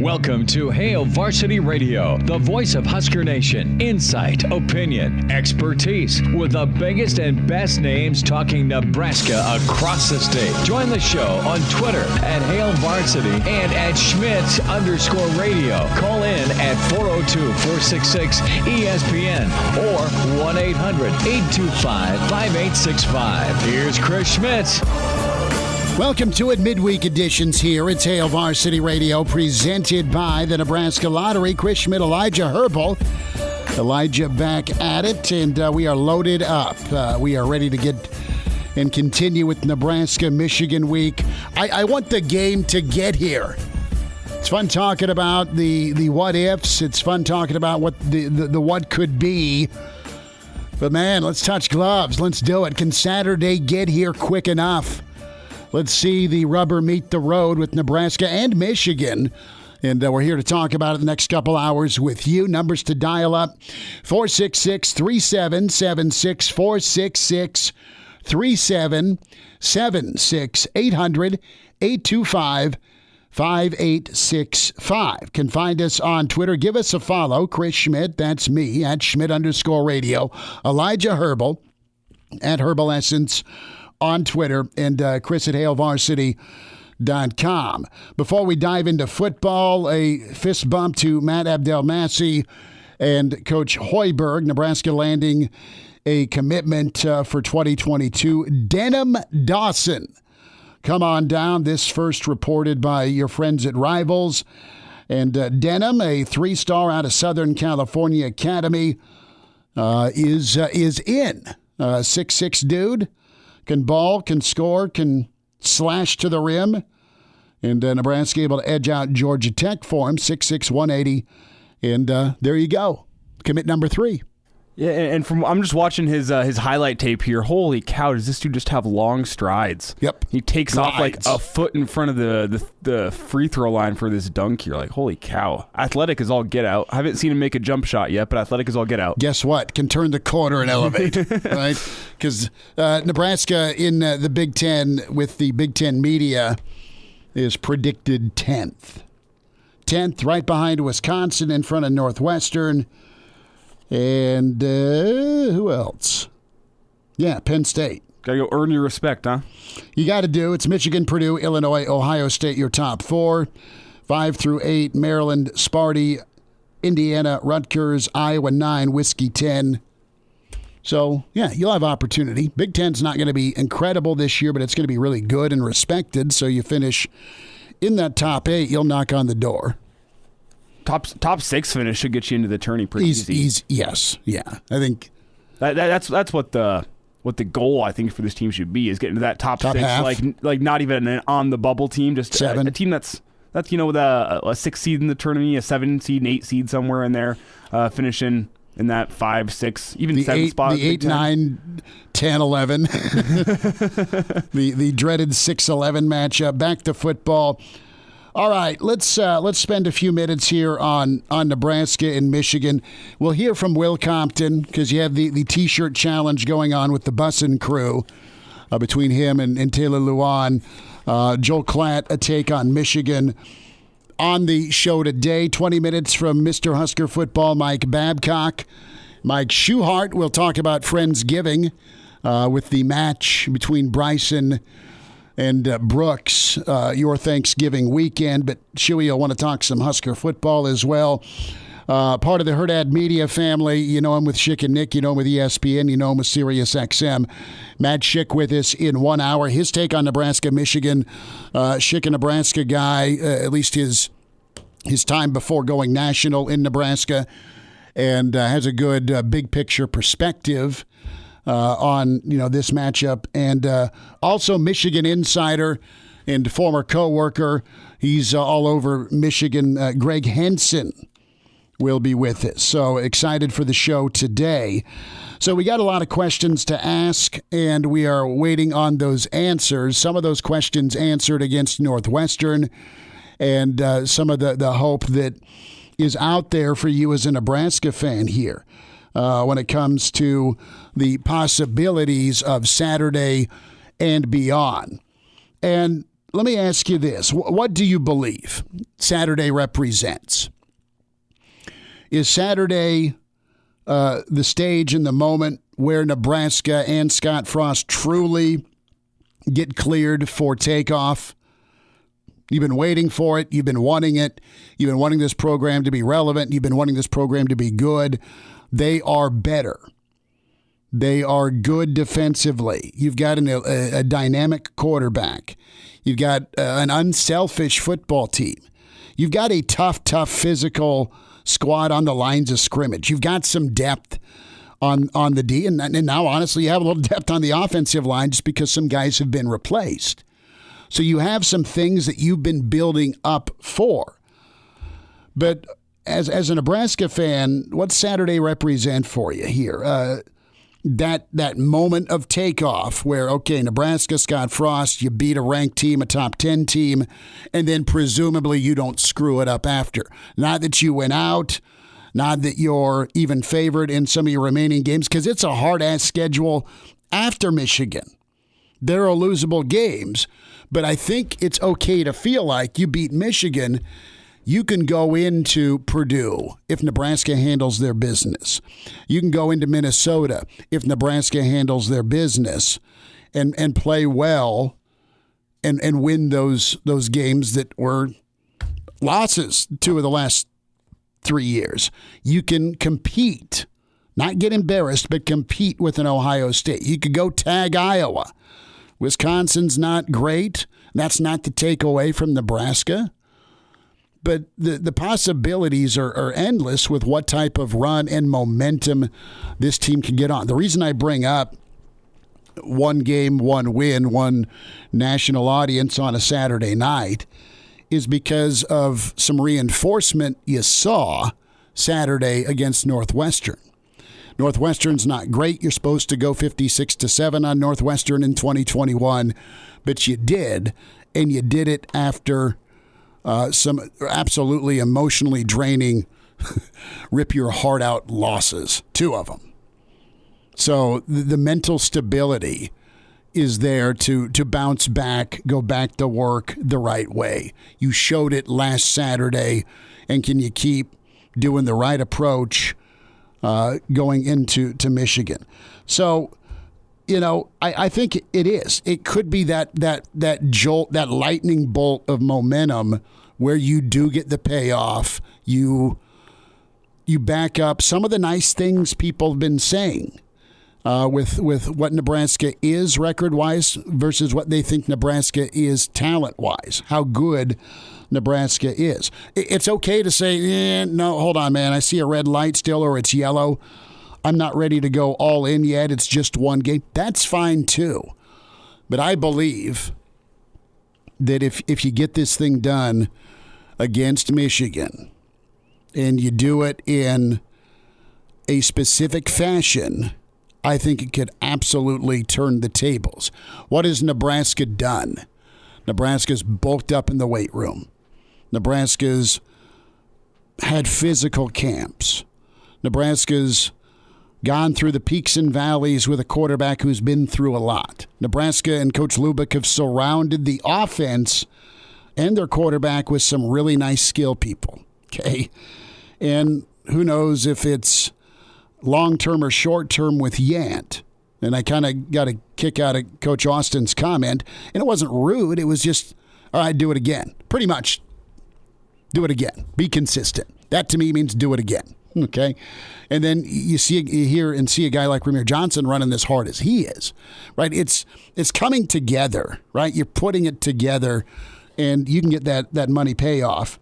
Welcome to Hail Varsity Radio, the voice of Husker Nation. Insight, opinion, expertise, with the biggest and best names talking Nebraska across the state. Join the show on Twitter at Hail Varsity and at Schmidt_radio. Call in at 402-466-ESPN or 1-800-825-5865. Here's Chris Schmidt. Welcome to it, midweek editions here. It's Hail Varsity Radio, presented by the Nebraska Lottery. Chris Schmidt, Elijah Herbel. Elijah back at it, and we are loaded up. We are ready to get and continue with Nebraska-Michigan week. I want the game to get here. It's fun talking about the what-ifs. It's fun talking about what the what could be. But, man, let's touch gloves. Let's do it. Can Saturday get here quick enough? Let's see the rubber meet the road with Nebraska and Michigan. And we're here to talk about it the next couple hours with you. Numbers to dial up, 466-3776, 466-3776, 800-825-5865. Can find us on Twitter. Give us a follow. Chris Schmidt, that's me, at Schmidt_radio. Elijah Herbel, at Herbal Essence on Twitter, and Chris at HailVarsity.com. Before we dive into football, a fist bump to Matt Abdelmassih and Coach Hoiberg. Nebraska landing a commitment for 2022. Denham Dawson, come on down. This first reported by your friends at Rivals. And Denham, a 3-star out of Southern California Academy, is in. 6'6" dude. Can ball, can score, can slash to the rim. And Nebraska able to edge out Georgia Tech for him, 6'6", 180. And there you go. Commit number 3. Yeah, and I'm just watching his highlight tape here. Holy cow, does this dude just have long strides? Yep. He takes off like a foot in front of the free throw line for this dunk here. Like, holy cow. Athletic is all get out. I haven't seen him make a jump shot yet, but athletic is all get out. Guess what? Can turn the corner and elevate, right? Because Nebraska in the Big Ten with the Big Ten media is predicted 10th. 10th, right behind Wisconsin, in front of Northwestern. And who else? Yeah, Penn State. Got to go earn your respect, huh? You got to do. It's Michigan, Purdue, Illinois, Ohio State, your top 4. 5 through 8, Maryland, Sparty, Indiana, Rutgers, Iowa 9, Whiskey 10. So, yeah, you'll have opportunity. Big Ten's not going to be incredible this year, but it's going to be really good and respected. So you finish in that top 8, you'll knock on the door. Top 6 finish should get you into the tourney pretty easy. Yes, yeah. I think that's what the goal I think for this team should be, is getting to that top 6, half. like not even an on the bubble team, just 7. A team that's with a 6 seed in the tournament, a 7 seed, an 8 seed somewhere in there, finishing in that 5, 6, even the 7 spot. The 8, 9, 10, 11. the dreaded 6-11 matchup. Back to football. All right, let's spend a few minutes here on Nebraska and Michigan. We'll hear from Will Compton because you have the T-shirt challenge going on with the Bussin' crew between him and Taylor Luan. Joel Klatt, a take on Michigan on the show today. 20 minutes from Mr. Husker Football, Mike Babcock. Mike Schuhart will talk about Friendsgiving with the match between Bryson and Brooks, your Thanksgiving weekend. But Shuey will want to talk some Husker football as well. Part of the Hurrdat Media family. You know him with Schick and Nick. You know him with ESPN. You know him with Sirius XM. Matt Schick with us in 1 hour. His take on Nebraska-Michigan. Schick, a Nebraska guy, at least his time before going national in Nebraska, and has a good big picture perspective on this matchup. And also Michigan insider and former co-worker. He's all over Michigan. Gregg Henson will be with us. So excited for the show today. So we got a lot of questions to ask, and we are waiting on those answers. Some of those questions answered against Northwestern, and some of the hope that is out there for you as a Nebraska fan here when it comes to the possibilities of Saturday and beyond. And let me ask you this. What do you believe Saturday represents? Is Saturday the stage and the moment where Nebraska and Scott Frost truly get cleared for takeoff? You've been waiting for it. You've been wanting it. You've been wanting this program to be relevant. You've been wanting this program to be good. They are better. They are good defensively. You've got a dynamic quarterback. You've got an unselfish football team. You've got a tough physical squad on the lines of scrimmage. You've got some depth on the D. And now, honestly, you have a little depth on the offensive line just because some guys have been replaced. So you have some things that you've been building up for. But as a Nebraska fan, what's Saturday represent for you here? That moment of takeoff where, okay, Nebraska, Scott Frost, you beat a ranked team, a top 10 team, and then presumably you don't screw it up after. Not that you went out, not that you're even favored in some of your remaining games, because it's a hard-ass schedule after Michigan. There are losable games, but I think it's okay to feel like you beat Michigan. You can go into Purdue if Nebraska handles their business. You can go into Minnesota if Nebraska handles their business and play well and win those games that were losses 2 of the last 3 years. You can compete, not get embarrassed, but compete with an Ohio State. You could go tag Iowa. Wisconsin's not great. That's not to take away from Nebraska. But the possibilities are endless with what type of run and momentum this team can get on. The reason I bring up one game, one win, one national audience on a Saturday night is because of some reinforcement you saw Saturday against Northwestern. Northwestern's not great. You're supposed to go 56-7 on Northwestern in 2021, but you did, and you did it after some absolutely emotionally draining, rip your heart out losses, 2 of them. So the mental stability is there to bounce back, go back to work the right way. You showed it last Saturday, and can you keep doing the right approach going into Michigan? So, I think it is. It could be that jolt, that lightning bolt of momentum where you do get the payoff. You back up some of the nice things people have been saying with what Nebraska is record-wise versus what they think Nebraska is talent-wise, how good Nebraska is. It's okay to say, no, hold on, man, I see a red light still, or it's yellow. I'm not ready to go all in yet. It's just one game. That's fine too. But I believe that if you get this thing done against Michigan and you do it in a specific fashion, I think it could absolutely turn the tables. What has Nebraska done? Nebraska's bulked up in the weight room. Nebraska's had physical camps. Nebraska's gone through the peaks and valleys with a quarterback who's been through a lot. Nebraska and Coach Lubick have surrounded the offense and their quarterback with some really nice skill people. Okay? And who knows if it's long-term or short-term with Yant. And I kind of got a kick out of Coach Austin's comment. And it wasn't rude. It was just, all right, do it again. Pretty much, do it again. Be consistent. That to me means do it again. Okay? And then you hear and see a guy like Ramir Johnson running as hard as he is. Right? It's coming together. Right? You're putting it together, and you can get that money payoff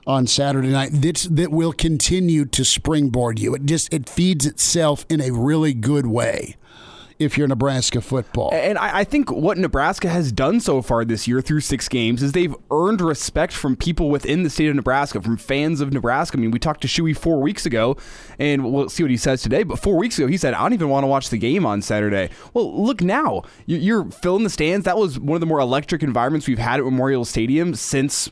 on Saturday night that will continue to springboard you. It feeds itself in a really good way if you're Nebraska football. And I think what Nebraska has done so far this year through 6 games is they've earned respect from people within the state of Nebraska, from fans of Nebraska. I mean, we talked to Shuey 4 weeks ago, and we'll see what he says today. But 4 weeks ago, he said, I don't even want to watch the game on Saturday. Well, look now. You're filling the stands. That was one of the more electric environments we've had at Memorial Stadium since,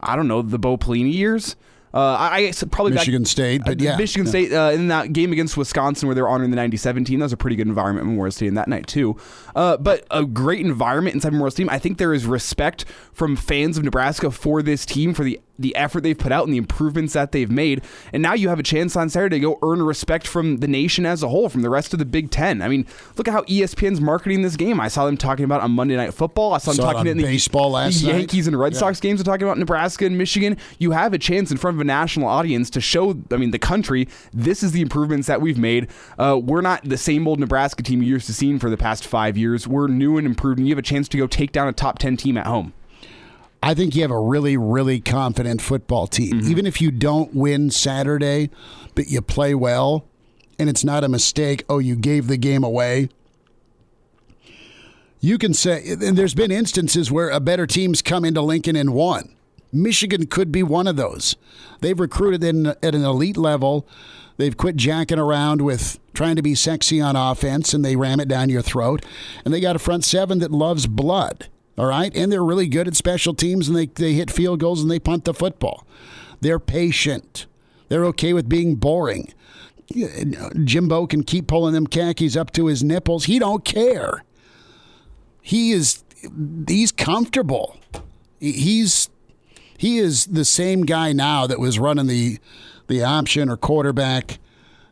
I don't know, the Bo Pelini years. I probably Michigan State, but yeah. Michigan State in that game against Wisconsin where they were honoring the 97 team. That was a pretty good environment at Memorial Stadium that night too. But a great environment inside Memorial Stadium. I think there is respect from fans of Nebraska for this team, for the effort they've put out and the improvements that they've made. And now you have a chance on Saturday to go earn respect from the nation as a whole, from the rest of the Big Ten. I mean, look at how ESPN's marketing this game. I saw them talking about it on Monday Night Football. I saw them talking in the baseball last night. Yankees and Red Sox games are talking about Nebraska and Michigan. You have a chance in front of a national audience to show, the country, this is the improvements that we've made. We're not the same old Nebraska team you're used to seeing for the past 5 years. We're new and improved, and you have a chance to go take down a top 10 team at home. I think you have a really, really confident football team. Even if you don't win Saturday, but you play well, and it's not a mistake, you gave the game away. You can say, and there's been instances where a better team's come into Lincoln and won. Michigan could be one of those. They've recruited at an elite level. They've quit jacking around with trying to be sexy on offense, and they ram it down your throat. And they got a front seven that loves blood. All right, and they're really good at special teams, and they hit field goals and they punt the football. They're patient. They're okay with being boring. Jimbo can keep pulling them khakis up to his nipples. He don't care. He's comfortable. He is the same guy now that was running the option or quarterback,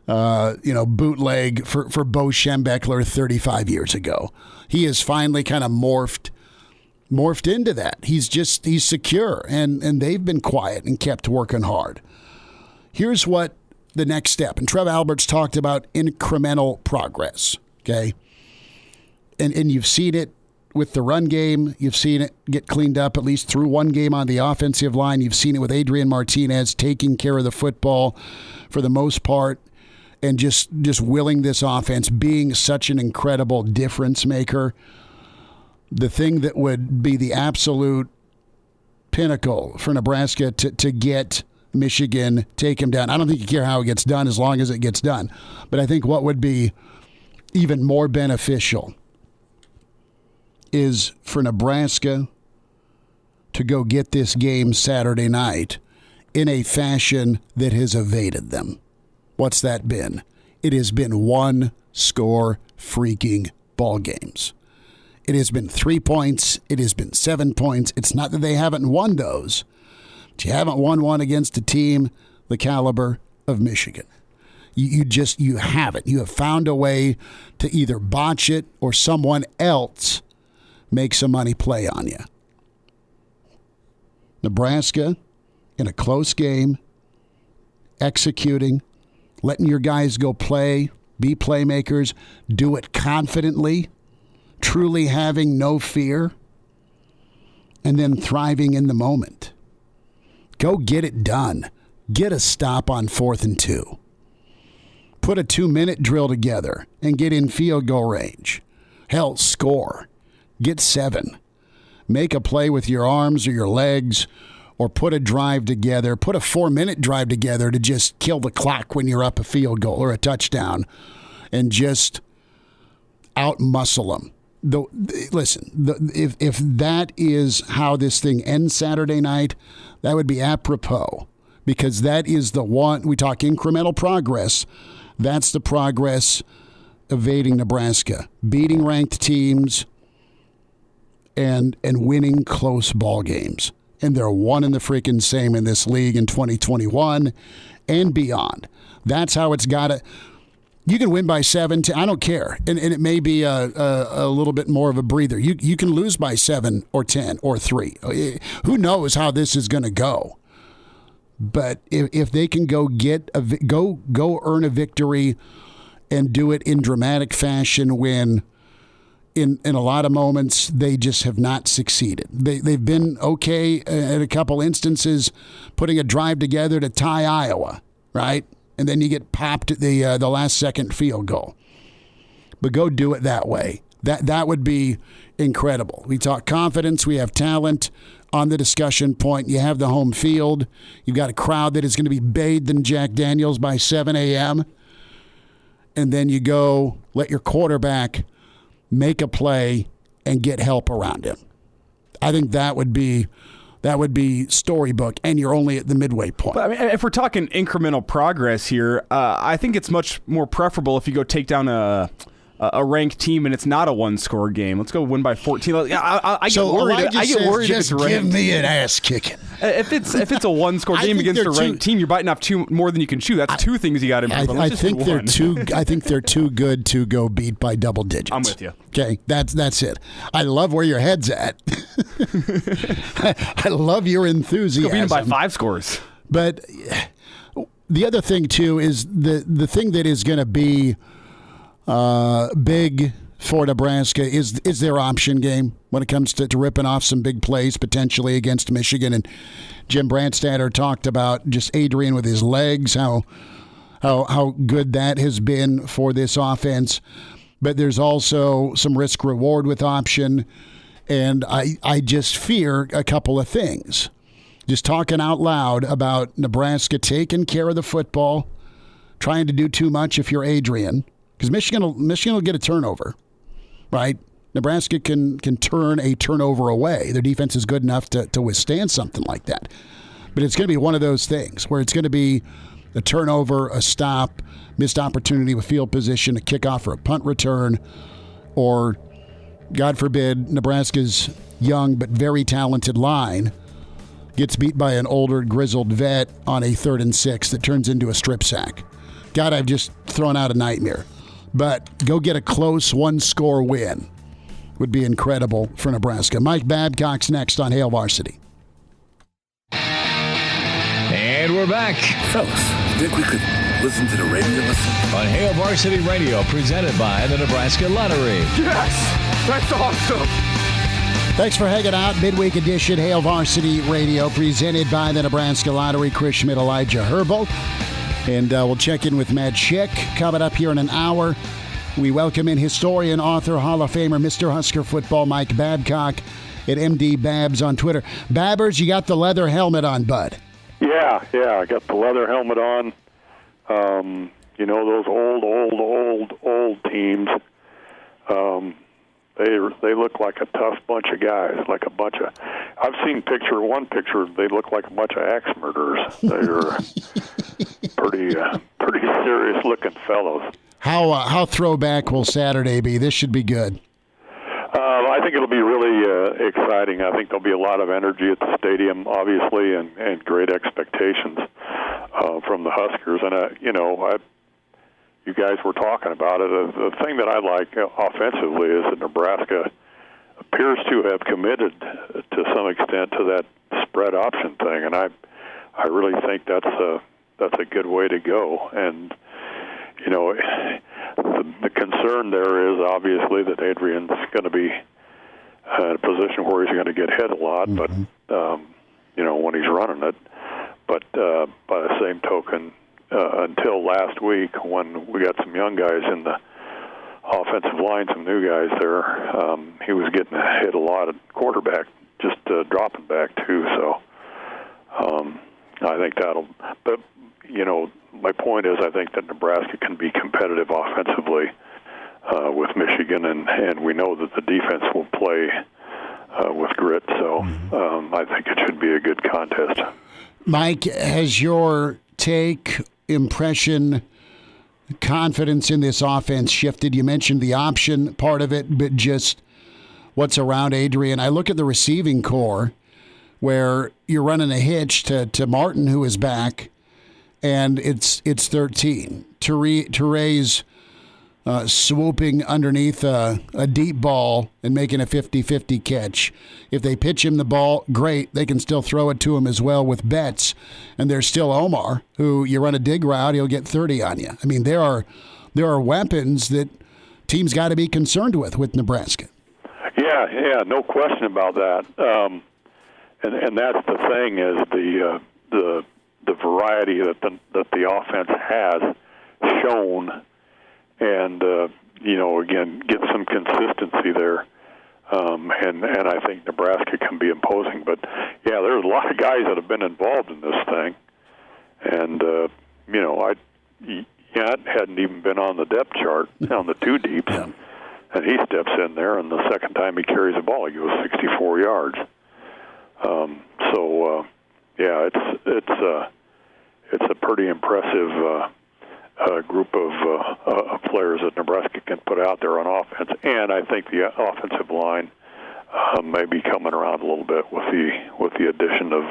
bootleg for Bo Schembechler 35 years ago. He has finally kind of morphed into that. He's secure, and they've been quiet and kept working hard. Here's what the next step, and Trev Alberts talked about incremental progress, okay? And you've seen it with the run game. You've seen it get cleaned up at least through one game on the offensive line. You've seen it with Adrian Martinez taking care of the football for the most part and just willing this offense, being such an incredible difference maker. The thing that would be the absolute pinnacle for Nebraska to get Michigan, take him down. I don't think you care how it gets done as long as it gets done. But I think what would be even more beneficial is for Nebraska to go get this game Saturday night in a fashion that has evaded them. What's that been? It has been one-score freaking ball games. It has been 3 points. It has been 7 points. It's not that they haven't won those, but you haven't won one against a team the caliber of Michigan. You haven't. You have found a way to either botch it or someone else make some money play on you. Nebraska, in a close game, executing, letting your guys go play, be playmakers, do it confidently, truly having no fear, and then thriving in the moment. Go get it done. Get a stop on 4th and 2. Put a 2-minute drill together and get in field goal range. Hell, score. Get 7. Make a play with your arms or your legs, or put a drive together. Put a 4-minute drive together to just kill the clock when you're up a field goal or a touchdown, and just out-muscle them. If that is how this thing ends Saturday night, that would be apropos, because that is the one. We talk incremental progress. That's the progress evading Nebraska, beating ranked teams, and winning close ball games. And they're one and the freaking same in this league in 2021 and beyond. That's how it's got to. You can win by 7. I don't care. And it may be a little bit more of a breather. You can lose by 7 or 10 or 3. Who knows how this is going to go? But if they can go earn a victory and do it in dramatic fashion when in a lot of moments they just have not succeeded. They've been okay at a couple instances putting a drive together to tie Iowa, right? And then you get popped at the last second field goal. But go do it that way. That would be incredible. We talk confidence. We have talent on the discussion point. You have the home field. You've got a crowd that is going to be bathed in Jack Daniels by 7 a.m. And then you go let your quarterback make a play and get help around him. I think that would be That would be storybook, and you're only at the midway point. But, I mean, if we're talking incremental progress here, I think it's much more preferable if you go take down a ranked team and it's not a one-score game. Let's go win by 14. I get worried. I get worried if it's ranked. Give me an ass kicking. If it's a one-score game against a ranked team, you're biting off two more than you can chew. That's two things you got to improve. I think they're too. I think they're too good to go beat by double digits. I'm with you. Okay, that's it. I love where your head's at. I love your enthusiasm. Go beat them by 5 scores. But the other thing too is the thing that is going to be big for Nebraska is their option game when it comes to ripping off some big plays potentially against Michigan. And Jim Brandstatter talked about just Adrian with his legs, how good that has been for this offense. But there's also some risk reward with option, and I just fear a couple of things. Just talking out loud about Nebraska taking care of the football, trying to do too much if you're Adrian. Because Michigan will get a turnover, right? Nebraska can turn a turnover away. Their defense is good enough to withstand something like that. But it's going to be one of those things where it's going to be a turnover, a stop, missed opportunity with field position, a kickoff or a punt return, or, God forbid, Nebraska's young but very talented line gets beat by an older, grizzled vet on a 3rd and 6 that turns into a strip sack. God, I've just thrown out a nightmare. But go get a close one-score win would be incredible for Nebraska. Mike Babcock's next on Hail Varsity. And we're back Fellas, think we could listen to the radio on Hail Varsity Radio, presented by the Nebraska Lottery. Yes! That's awesome! Thanks for hanging out. Midweek edition, Hail Varsity Radio, presented by the Nebraska Lottery. Chris Schmidt, Elijah Herbel. And we'll check in with Matt Schick coming up here in an hour. We welcome in historian, author, Hall of Famer, Mr. Husker Football, Mike Babcock at MD Babs on Twitter. Babbers, you got the leather helmet on, bud. Yeah, I got the leather helmet on. Those old teams, they look like a tough bunch of guys, I've seen one picture, they look like a bunch of axe murderers. They're pretty serious looking fellows. How throwback will Saturday be? This should be good. I think it'll be really exciting. I think there'll be a lot of energy at the stadium, obviously, and great expectations from the Huskers. And you guys were talking about it. The thing that I like offensively is that Nebraska appears to have committed to some extent to that spread option thing, and I really think that's a good way to go. And the concern there is obviously that Adrian's going to be in a position where he's going to get hit a lot, but when he's running it. But by the same token, until last week when we got some young guys in the offensive line, some new guys there, he was getting hit a lot at quarterback, just dropping back too. So I think that'll. But my point is, I think that Nebraska can be competitive offensively with Michigan, and we know that the defense will play with grit. So I think it should be a good contest. Mike, has your take, impression, confidence in this offense shifted? You mentioned the option part of it, but just what's around Adrian. I look at the receiving core where you're running a hitch to Martin, who is back, and it's 13. Teray's swooping underneath a deep ball and making a 50-50 catch. If they pitch him the ball, great. They can still throw it to him as well with Betts. And there's still Omar, who you run a dig route, he'll get 30 on you. I mean, there are weapons that teams got to be concerned with Nebraska. Yeah, no question about that. And that's the thing is the variety that the offense has shown. And, again, get some consistency there. And I think Nebraska can be imposing. But, yeah, there's a lot of guys that have been involved in this thing. And, Yant hadn't even been on the depth chart on the two deeps. Yeah. And he steps in there, and the second time he carries the ball, he goes 64 yards. It's a pretty impressive group of players that Nebraska can put out there on offense, and I think the offensive line may be coming around a little bit with the addition of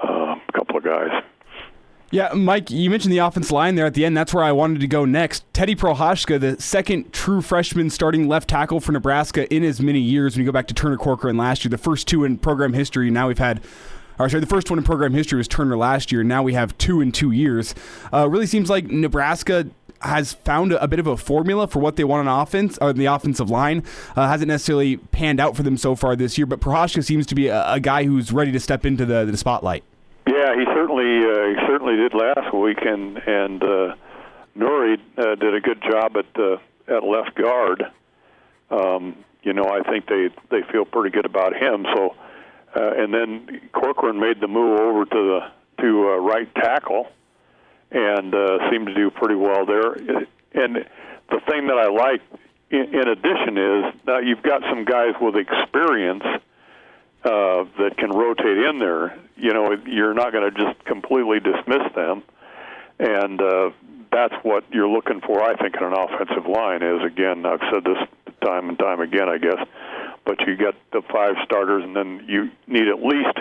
a couple of guys. Yeah, Mike, you mentioned the offensive line there at the end. That's where I wanted to go next. Teddy Prohashka, the second true freshman starting left tackle for Nebraska in as many years when you go back to Turner Corcoran last year. The first two in program history. Now we've had, the first one in program history was Turner last year. Now we have 2 in 2 years. Really seems like Nebraska has found a bit of a formula for what they want on offense, or the offensive line. Hasn't necessarily panned out for them so far this year, but Prohashka seems to be a guy who's ready to step into the spotlight. Yeah, he certainly did last week, and Nuri did a good job at left guard. I think they feel pretty good about him. So, and then Corcoran made the move over to right tackle, and seemed to do pretty well there. And the thing that I like, in addition, is now you've got some guys with experience that can rotate in there. You're not going to just completely dismiss them, and that's what you're looking for, I think, in an offensive line. Is, again, I've said this time and time again, I guess, but you get the 5 starters, and then you need at least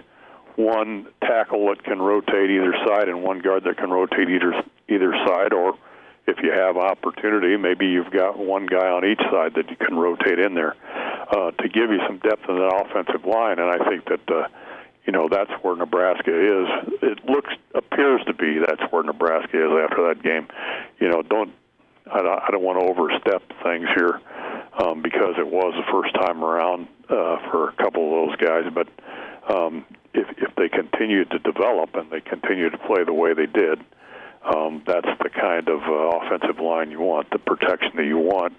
one tackle that can rotate either side and one guard that can rotate either side, or if you have opportunity, maybe you've got one guy on each side that you can rotate in there to give you some depth in that offensive line. And I think that that's where Nebraska is. It appears to be that's where Nebraska is after that game. I don't want to overstep things here because it was the first time around for a couple of those guys, but if they continue to develop and they continue to play the way they did, that's the kind of offensive line you want, the protection that you want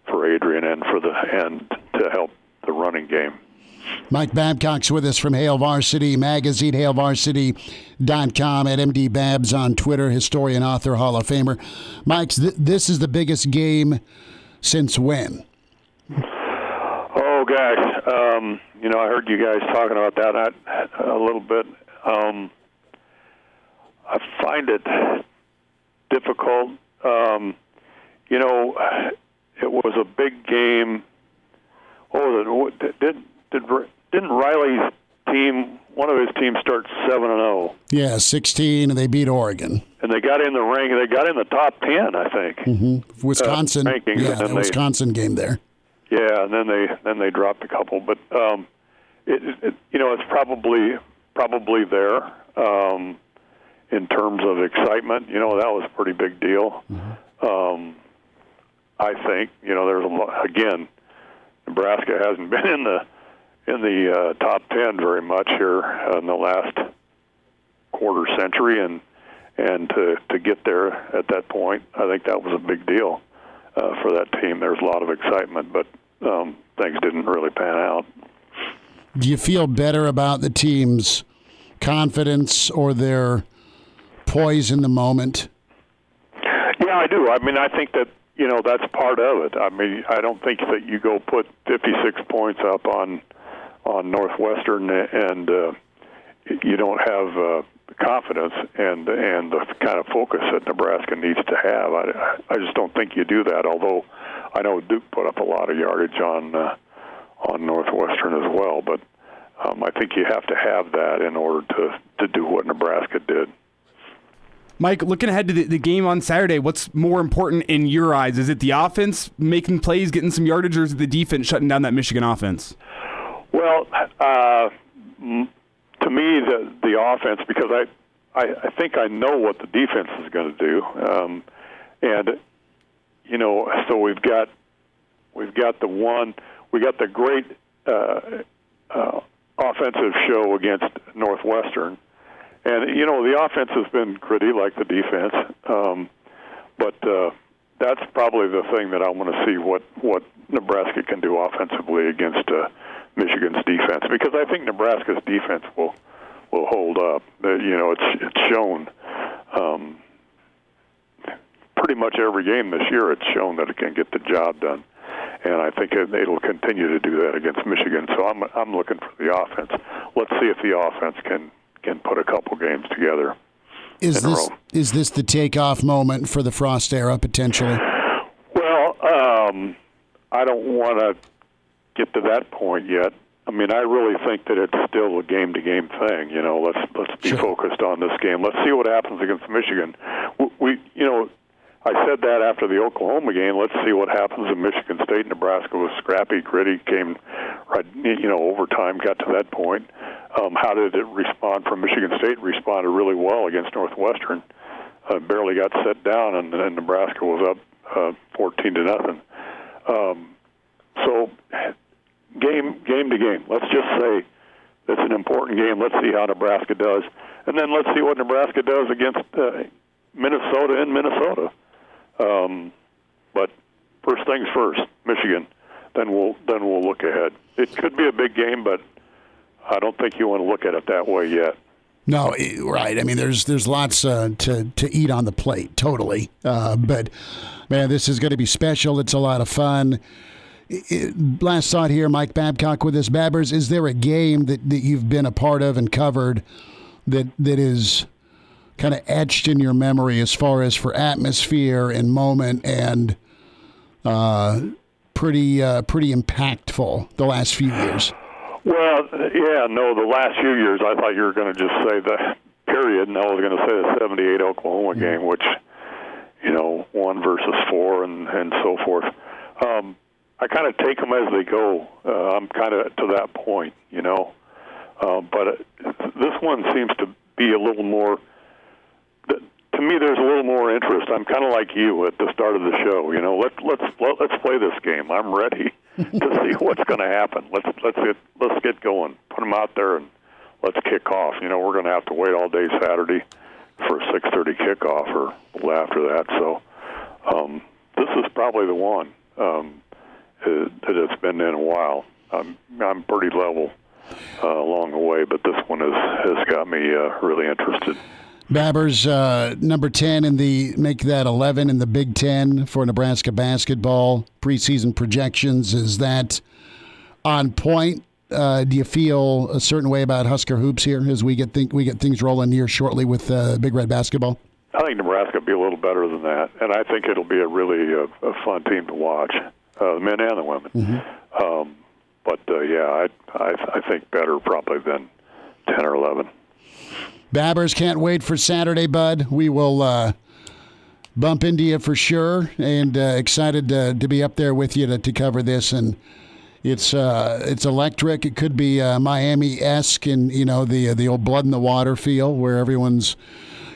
for Adrian and to help the running game. Mike Babcock's with us from Hail Varsity Magazine, hailvarsity.com, at MD Babs on Twitter, historian, author, Hall of Famer. Mike, this is the biggest game since when? Oh, gosh. I heard you guys talking about that a little bit. I find it difficult. It was a big game. Didn't Riley's team, one of his teams, start 7-0? Yeah, 16, and they beat Oregon. And they got in the rank. They got in the top 10, I think. Mm-hmm. Wisconsin. Wisconsin game there. Yeah, and then they dropped a couple, but it's probably there in terms of excitement. That was a pretty big deal. Mm-hmm. I think there's a lot. Again, Nebraska hasn't been in the top 10 very much here in the last quarter century, and to get there at that point, I think that was a big deal for that team. There was a lot of excitement, but things didn't really pan out. Do you feel better about the team's confidence or their poise in the moment? Yeah, I do. I mean, I think that that's part of it. I mean, I don't think that you go put 56 points up on Northwestern and you don't have confidence and the kind of focus that Nebraska needs to have. I just don't think you do that, although I know Duke put up a lot of yardage on Northwestern as well. But I think you have to have that in order to do what Nebraska did. Mike, looking ahead to the game on Saturday, what's more important in your eyes? Is it the offense making plays, getting some yardage, or is it the defense shutting down that Michigan offense? Well, to me, the offense, because I think I know what the defense is going to do, so we've got the great offensive show against Northwestern. And, the offense has been gritty like the defense, but that's probably the thing that I want to see what Nebraska can do offensively against Michigan's defense, because I think Nebraska's defense will hold up. It's shown pretty much every game this year. It's shown that it can get the job done. and I think it'll continue to do that against Michigan. So I'm looking for the offense. Let's see if the offense can put a couple games together. Is this the takeoff moment for the Frost era potentially? Well, I don't want to get to that point yet. I mean, I really think that it's still a game-to-game thing. You know, let's be focused on this game. Let's see what happens against Michigan. I said that after the Oklahoma game. Let's see what happens in Michigan State. Nebraska was scrappy, gritty, came right, overtime, got to that point. How did it respond from Michigan State? Responded really well against Northwestern. Barely got set down, and Nebraska was up 14-0. So game to game. Let's just say it's an important game. Let's see how Nebraska does, and then let's see what Nebraska does against Minnesota in Minnesota. But first things first, Michigan. Then we'll look ahead. It could be a big game, but I don't think you want to look at it that way yet. No, right. I mean, there's lots to eat on the plate, totally. But man, this is going to be special. It's a lot of fun. Last thought here, Mike Babcock with us. Babbers, is there a game that you've been a part of and covered that is kind of etched in your memory as far as for atmosphere and moment and pretty impactful the last few years? Well, the last few years, I thought you were going to just say the period, and I was going to say the 78 Oklahoma game, which, 1 versus 4 and so forth. I kind of take them as they go. I'm kind of to that point, But this one seems to be a little more. To me, there's a little more interest. I'm kind of like you at the start of the show. Let's play this game. I'm ready to see what's going to happen. Let's get going. Put them out there and let's kick off. We're going to have to wait all day Saturday for a 6:30 kickoff or a little after that. So this is probably the one that it's been in a while. I'm pretty level along the way, but this one has got me really interested. Babbers, number 10 make that 11 in the Big Ten for Nebraska basketball. Preseason projections, is that on point? Do you feel a certain way about Husker hoops here as we get things rolling here shortly with Big Red basketball? I think Nebraska will be a little better than that, and I think it'll be a really a fun team to watch, the men and the women. Mm-hmm. I think better probably than 10 or 11. Babbers, can't wait for Saturday, bud. We will bump into you for sure, and excited to be up there with you to cover this. And it's electric. It could be Miami-esque, and the old blood in the water feel, where everyone's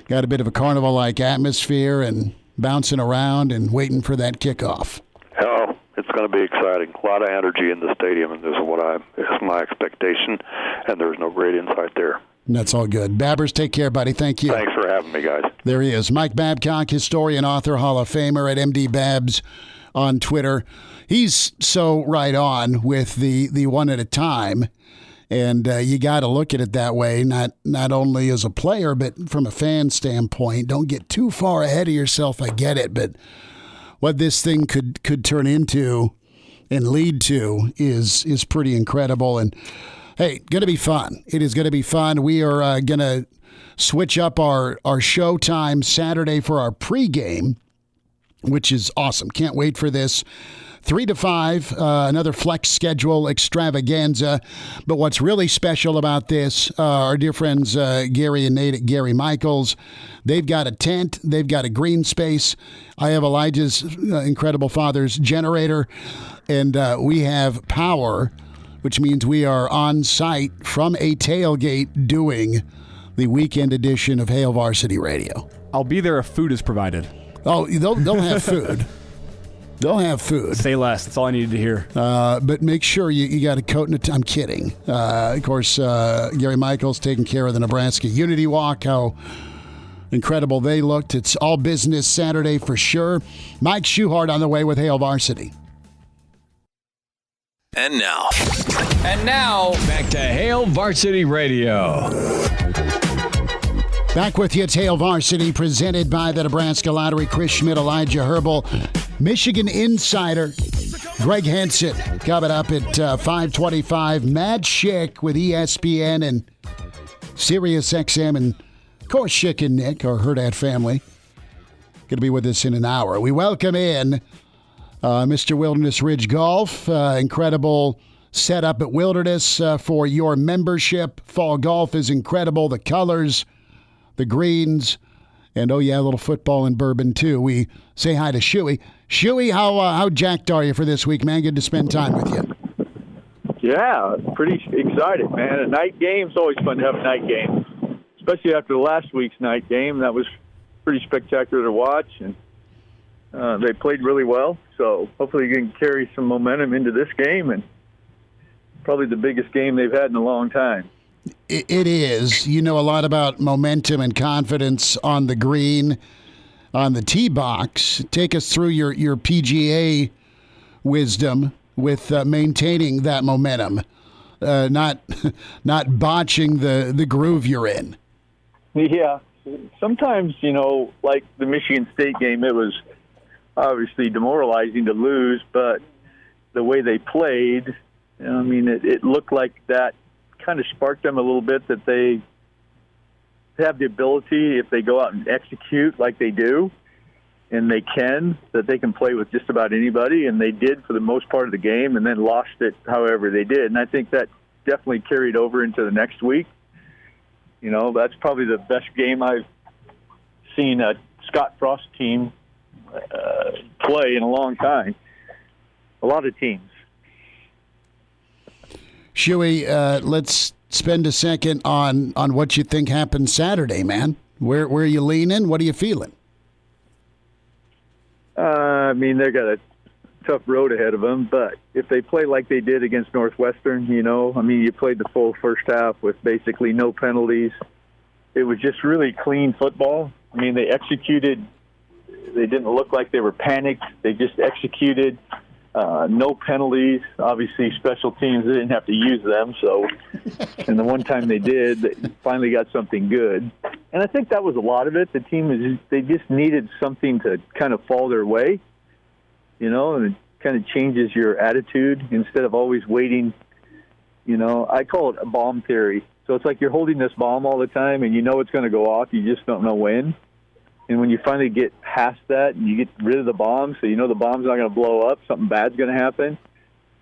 got a bit of a carnival-like atmosphere and bouncing around and waiting for that kickoff. Oh, it's going to be exciting. A lot of energy in the stadium, and this is my expectation. And there's no great insight there. That's all good. Babbers, take care, buddy. Thank you. Thanks for having me, guys. There he is. Mike Babcock, historian, author, Hall of Famer at MD Babs on Twitter. He's so right on with the one at a time, and you got to look at it that way, not only as a player, but from a fan standpoint. Don't get too far ahead of yourself. I get it, but what this thing could turn into and lead to is pretty incredible. And hey, going to be fun. It is going to be fun. We are going to switch up our show time Saturday for our pregame, which is awesome. Can't wait for this. 3 to 5, another flex schedule extravaganza. But what's really special about this, our dear friends Gary and Nate at Gary Michaels, they've got a tent, they've got a green space. I have Elijah's Incredible Father's generator, and we have power, which means we are on site from a tailgate doing the weekend edition of Hail Varsity Radio. I'll be there if food is provided. Oh, they'll have food. They'll have food. Say less. That's all I needed to hear. But make sure you got a coat and I'm kidding. Of course, Gary Michaels taking care of the Nebraska Unity Walk. How incredible they looked. It's all business Saturday for sure. Mike Schuhart on the way with Hail Varsity. And now, back to Hail Varsity Radio. Back with you, it's Hail Varsity, presented by the Nebraska Lottery. Chris Schmidt, Elijah Herbel, Michigan Insider. Gregg Henson coming up at 5:25. Matt Schick with ESPN and Sirius XM, and of course Schick and Nick, our Hurrdat family, going to be with us in an hour. We welcome in Mr. Wilderness Ridge Golf. Incredible setup at Wilderness for your membership. Fall golf is incredible. The colors, the greens, and oh yeah, a little football and bourbon too. We say hi to Shuey. Shuey, how jacked are you for this week, man? Good to spend time with you. Yeah, pretty excited, man. A night game's always fun to have a night game, especially after last week's night game. That was pretty spectacular to watch, and they played really well. So hopefully you can carry some momentum into this game, and probably the biggest game they've had in a long time. It is. You know a lot about momentum and confidence on the green, on the tee box. Take us through your PGA wisdom with maintaining that momentum, not botching the groove you're in. Yeah. Sometimes, like the Michigan State game, it was obviously demoralizing to lose, but the way they played, it looked like that kind of sparked them a little bit, that they have the ability, if they go out and execute like they do, and that they can play with just about anybody, and they did for the most part of the game, and then lost it however they did. And I think that definitely carried over into the next week. That's probably the best game I've seen a Scott Frost team play in a long time. A lot of teams. Shuey, let's spend a second on what you think happened Saturday, man. Where are you leaning? What are you feeling? They got a tough road ahead of them, but if they play like they did against Northwestern, you played the full first half with basically no penalties. It was just really clean football. They executed. They didn't look like they were panicked. They just executed. No penalties. Obviously, special teams, they didn't have to use them. So, and the one time they did, they finally got something good. And I think that was a lot of it. The team they just needed something to kind of fall their way, and it kind of changes your attitude instead of always waiting. I call it a bomb theory. So it's like you're holding this bomb all the time, and it's going to go off. You just don't know when. And when you finally get past that and you get rid of the bomb, so the bomb's not going to blow up, something bad's going to happen,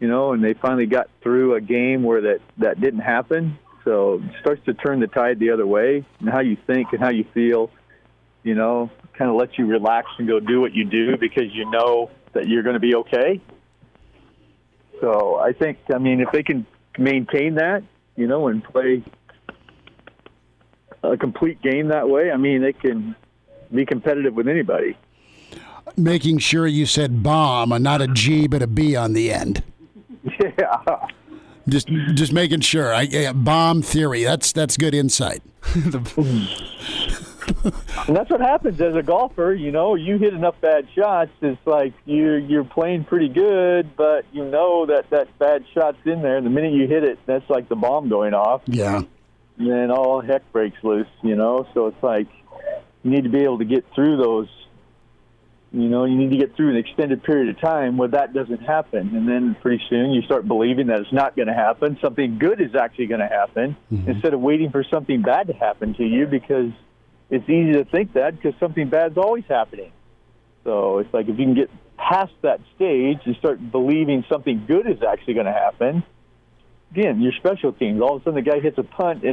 and they finally got through a game where that didn't happen. So it starts to turn the tide the other way, and how you think and how you feel, kind of lets you relax and go do what you do because you know that you're going to be okay. So I think, if they can maintain that, and play a complete game that way, they can be competitive with anybody. Making sure you said bomb and not a G but a B on the end. Yeah. Just making sure. Bomb theory. That's good insight. And that's what happens as a golfer. You hit enough bad shots. It's like you're playing pretty good, but that bad shot's in there. The minute you hit it, that's like the bomb going off. Yeah. And then all heck breaks loose. So it's like you need to be able to get through those. You need to get through an extended period of time where that doesn't happen. And then pretty soon you start believing that it's not going to happen. Something good is actually going to happen instead of waiting for something bad to happen to you, because it's easy to think that because something bad's always happening. So it's like if you can get past that stage and start believing something good is actually going to happen. Again, your special teams, all of a sudden the guy hits a punt.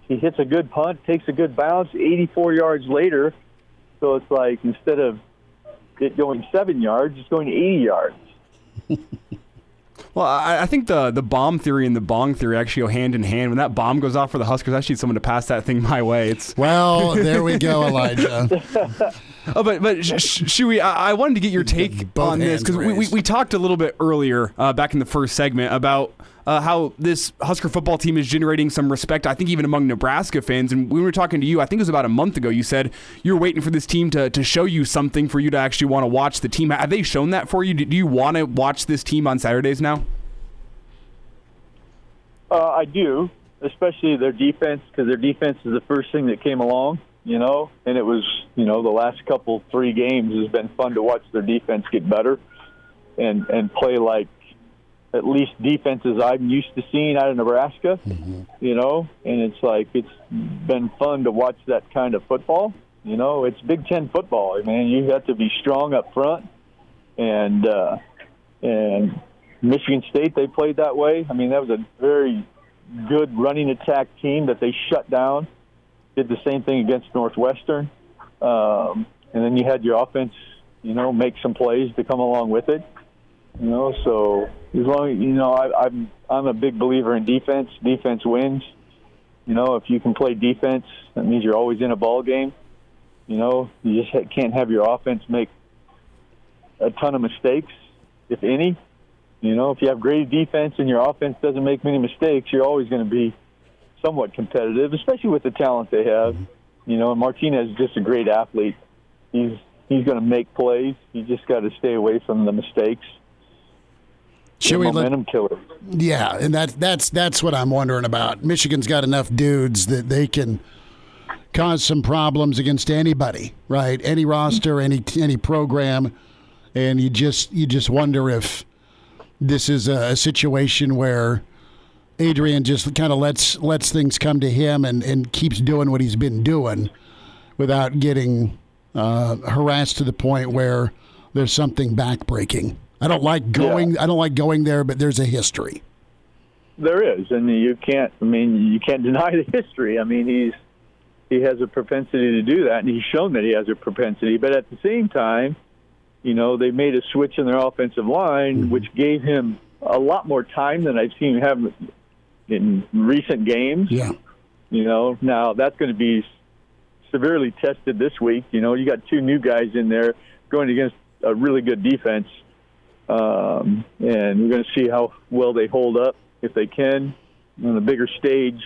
He hits a good punt, takes a good bounce, 84 yards later. So it's like instead of it going 7 yards, it's going 80 yards. Well, I think the bomb theory and the bong theory actually go hand in hand. When that bomb goes off for the Huskers, I actually need someone to pass that thing my way. Well, there we go, Elijah. But Shuey, I wanted to get your take on this because we talked a little bit earlier back in the first segment about how this Husker football team is generating some respect, I think even among Nebraska fans. And when we were talking to you, I think it was about a month ago, you said you were waiting for this team to show you something for you to actually want to watch the team. Have they shown that for you? Do you want to watch this team on Saturdays now? I do, especially their defense, because their defense is the first thing that came along, and it was, the last 3 games has been fun to watch their defense get better. and play like at least defenses I'm used to seeing out of Nebraska, you know, and it's like it's been fun to watch that kind of football. You know, it's Big Ten football. I mean, you have to be strong up front, and Michigan State, they played that way. I mean, that was a very good running attack team that they shut down. Did the same thing against Northwestern, and then you had your offense, you know, make some plays to come along with it. You know, so as long as, you know, I'm a big believer in defense. Defense wins. You know, if you can play defense, that means you're always in a ball game. You know, you just can't have your offense make a ton of mistakes, if any. You know, if you have great defense and your offense doesn't make many mistakes, you're always going to be somewhat competitive, especially with the talent they have. You know, and Martinez is just a great athlete. He's going to make plays. You just got to stay away from the mistakes. Momentum killer. Yeah, and that's what I'm wondering about. Michigan's got enough dudes that they can cause some problems against anybody, right? Any roster, any program, and you just wonder if this is a situation where Adrian just kind of lets things come to him and keeps doing what he's been doing without getting harassed to the point where there's something backbreaking. I don't like going there, but there's a history. There is, and you can't deny the history. I mean, he has a propensity to do that, and he's shown that he has a propensity. But at the same time, you know, they made a switch in their offensive line, which gave him a lot more time than I've seen him have in recent games. Yeah. You know, now that's going to be severely tested this week. You know, you got two new guys in there going against a really good defense. And we're going to see how well they hold up, if they can, on a bigger stage,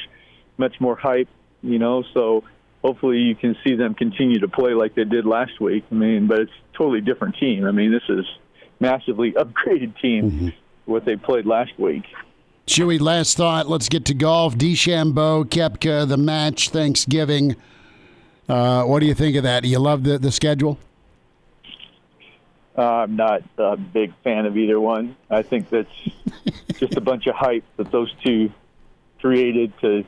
much more hype, you know. So hopefully you can see them continue to play like they did last week. I mean, but it's a totally different team. I mean, this is massively upgraded team, what they played last week. Chewy, last thought. Let's get to golf. DeChambeau, Koepka, the match, Thanksgiving. What do you think of that? Do you love the schedule? I'm not a big fan of either one. I think that's just a bunch of hype that those two created to